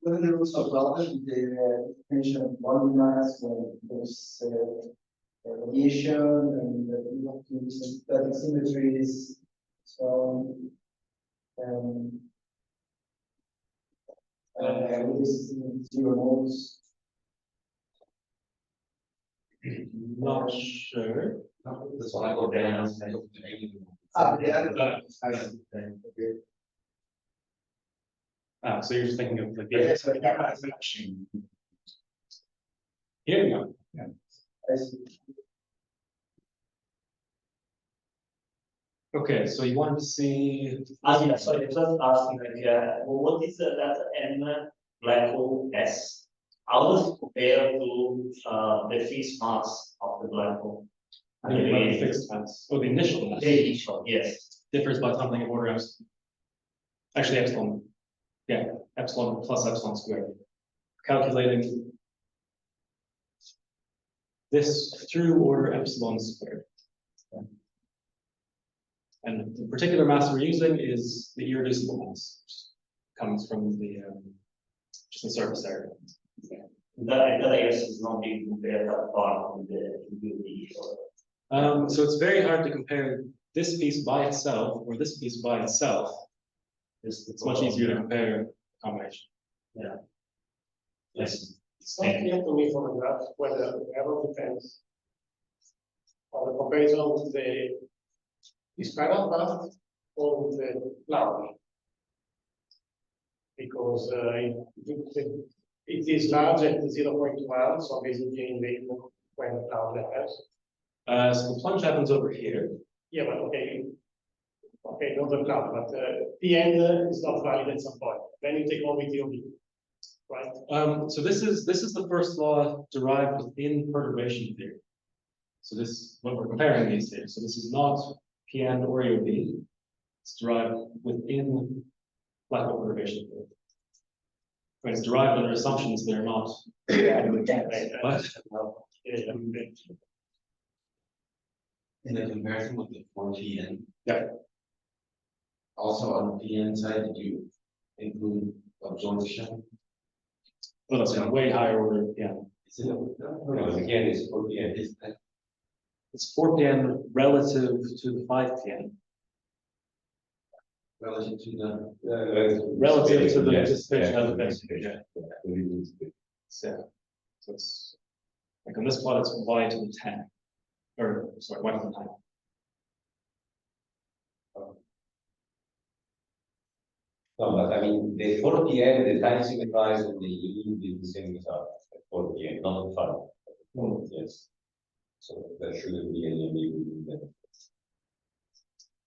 What are the rules of relevant? The definition of body mass when there's radiation and you have to use synthetic symmetries. So, this is in 0 modes. Not sure. That's why I go down. So you're just thinking of like Yes, but yeah, it's actually. here we go. I see. Okay, so you wanted to see. Yeah, sorry, just asking, like, what is that N black hole S? How does it compare to the fixed mass of the black hole? I think about the fixed mass, or the initial mass. The initial, yes. Differs by something of order epsilon. Actually, epsilon. Yeah, epsilon plus epsilon squared. Calculating this through order epsilon squared. And the particular mass we're using is the irreducible mass, which comes from the just the surface area. That I guess is not being compared that far from the So it's very hard to compare this piece by itself or this piece by itself. It's much easier to compare a combination. Yeah. Yes. It's not clear to me from the graph whether the error depends on the comparison with the spiral path or with the cloud. Because it is large at 0.1, so basically in the when the cloud has. So the plunge happens over here. Yeah, but okay, not the cloud, but the end is not valid at some point. Then you take only TOB, right? So this is the first law derived within perturbation theory. So this what we're comparing these here. So this is not PN or EOB. It's derived within black hole perturbation theory. But it's derived under assumptions that are not. But In the comparison with the 4PN. Yeah. Also on the PN side, did you include absorption? well, that's a way higher order. Yeah, Is it? No, again, it's 4PN. it's 4PN relative to the 5PN. Relative to the. Relative to the Yes, anticipation yeah, of the anticipation. So it's like on this plot, it's y to the 10, or sorry, y to the 9. No, but I mean, the 4PN, the time signifies of the E is the same as our 4PN, not the 5. Yes. So there shouldn't be any ambiguity there.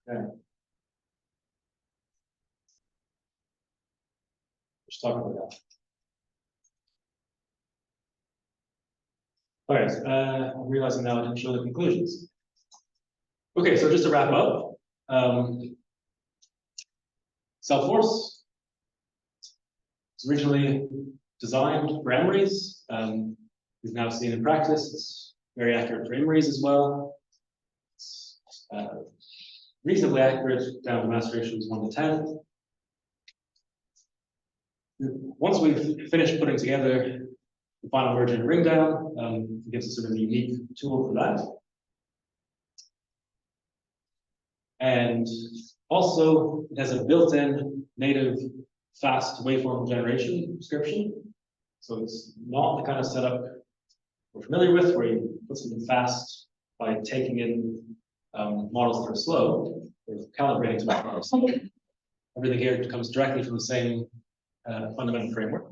Yeah. Just talk about that. All right, I'm realizing now I didn't show the conclusions. Okay, so just to wrap up, cell force was originally designed for MRIs. We've now seen in practice it's very accurate for MRIs as well. It's reasonably accurate down to mass ratios 1 to 10. once we've finished putting together the final version of ring down, it gives us sort of a unique tool for that. And also, it has a built-in native fast waveform generation description. So it's not the kind of setup we're familiar with, where you put something fast by taking in models that are slow, or calibrating to models. Everything here comes directly from the same fundamental framework.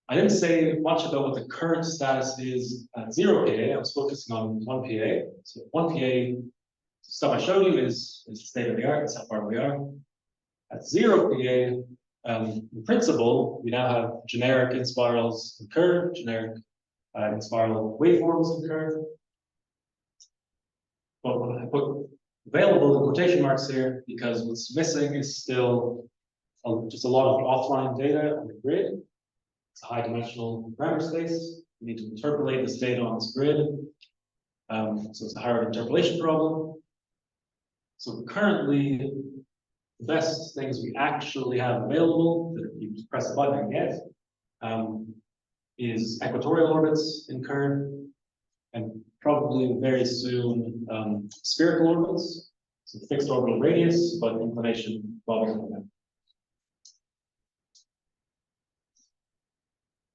I didn't say much about what the current status is at 0 PA. I was focusing on 1 PA. So 1 PA, stuff I showed you is the state of the art. That's how far we are. At 0 PA, in principle, we now have generic inspirals and curve, generic inspiral waveforms and curve. But when I put available in quotation marks here, because what's missing is still just a lot of offline data on the grid. It's a high dimensional parameter space. You need to interpolate this data on this grid. So it's a hard interpolation problem. So currently, the best things we actually have available, that you just press a button and get, is equatorial orbits in curve, and probably very soon spherical orbits. So fixed orbital radius, but inclination bobbing from them.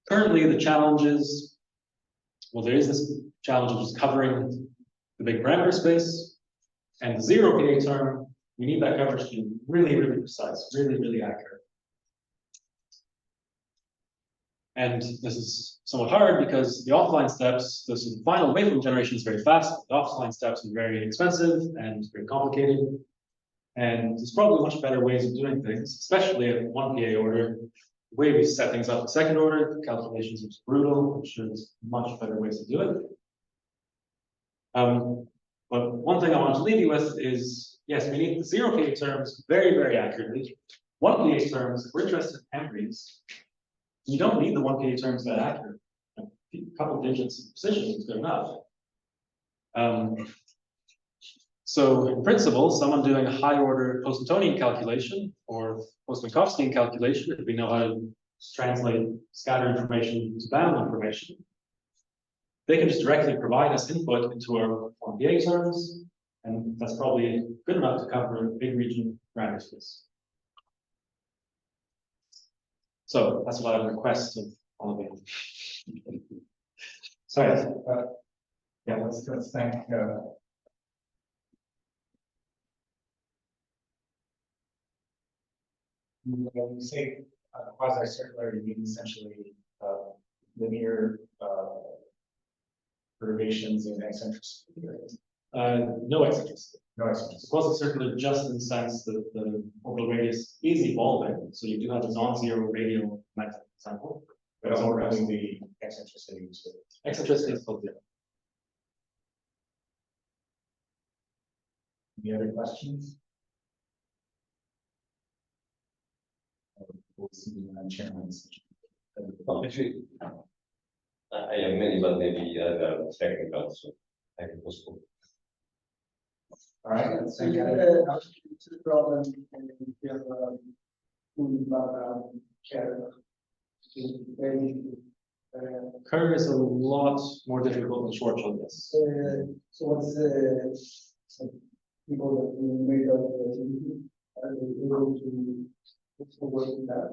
Currently, the challenge is, well, there is this challenge of just covering the big parameter space, and the 0 PA term, we need that coverage to be really, really precise, really, really accurate. And this is somewhat hard because the offline steps, this is the final waveform generation is very fast. The offline steps are very expensive and very complicated. And there's probably much better ways of doing things, especially at 1 PA order. The way we set things up in second order, the calculations are brutal. I'm sure there's much better ways to do it. But one thing I want to leave you with is, yes, we need the 0 PA terms very, very accurately. 1 PA terms, if we're interested in memories, you don't need the 1 PA terms that accurate. A couple digits of precision is good enough. So in principle, someone doing a high order post-Newtonian calculation or post-Minkowskian calculation, if we know how to translate scattered information to bound information, they can just directly provide us input into our 1 PA terms, and that's probably good enough to cover a big region parameter space. So that's what I would request of all of you. Sorry, yeah, let's thank when you say quasi-circular, you mean essentially linear perturbations in eccentricity, right? No eccentricity. No eccentricity. It's quasi-circular just in the sense that the orbital radius is evolving, so you do have a non-zero radial magnetic example. But it's not really the eccentricity. Eccentricity is called zero. Any other questions? We'll see the chairman's. Actually, I have many, but maybe other technical, so I can postpone. All right, So you have a problem and you have a moving background carrier. Curve is a lot more difficult than Schwarzschild, yes. So what's the people that we made of are they able to work with that?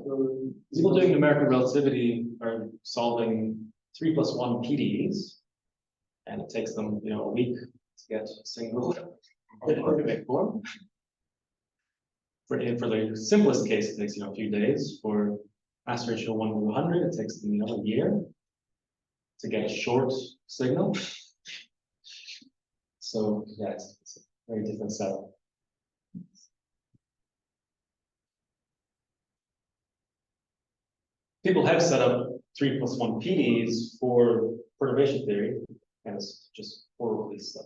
People doing numerical relativity are solving 3 + 1 PDEs, and it takes them, a week to get a single waveform. For the simplest case, it takes a few days. For aspiration 1 to 100, it takes them a year to get a short signal. So yeah, it's a very different setup. People have set up 3 + 1 PDs for perturbation theory, and it's just horribly slow.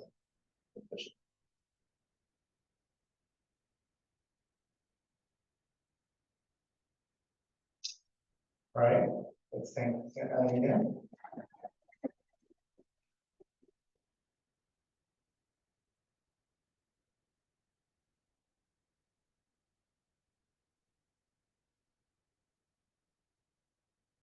All right, let's thank again.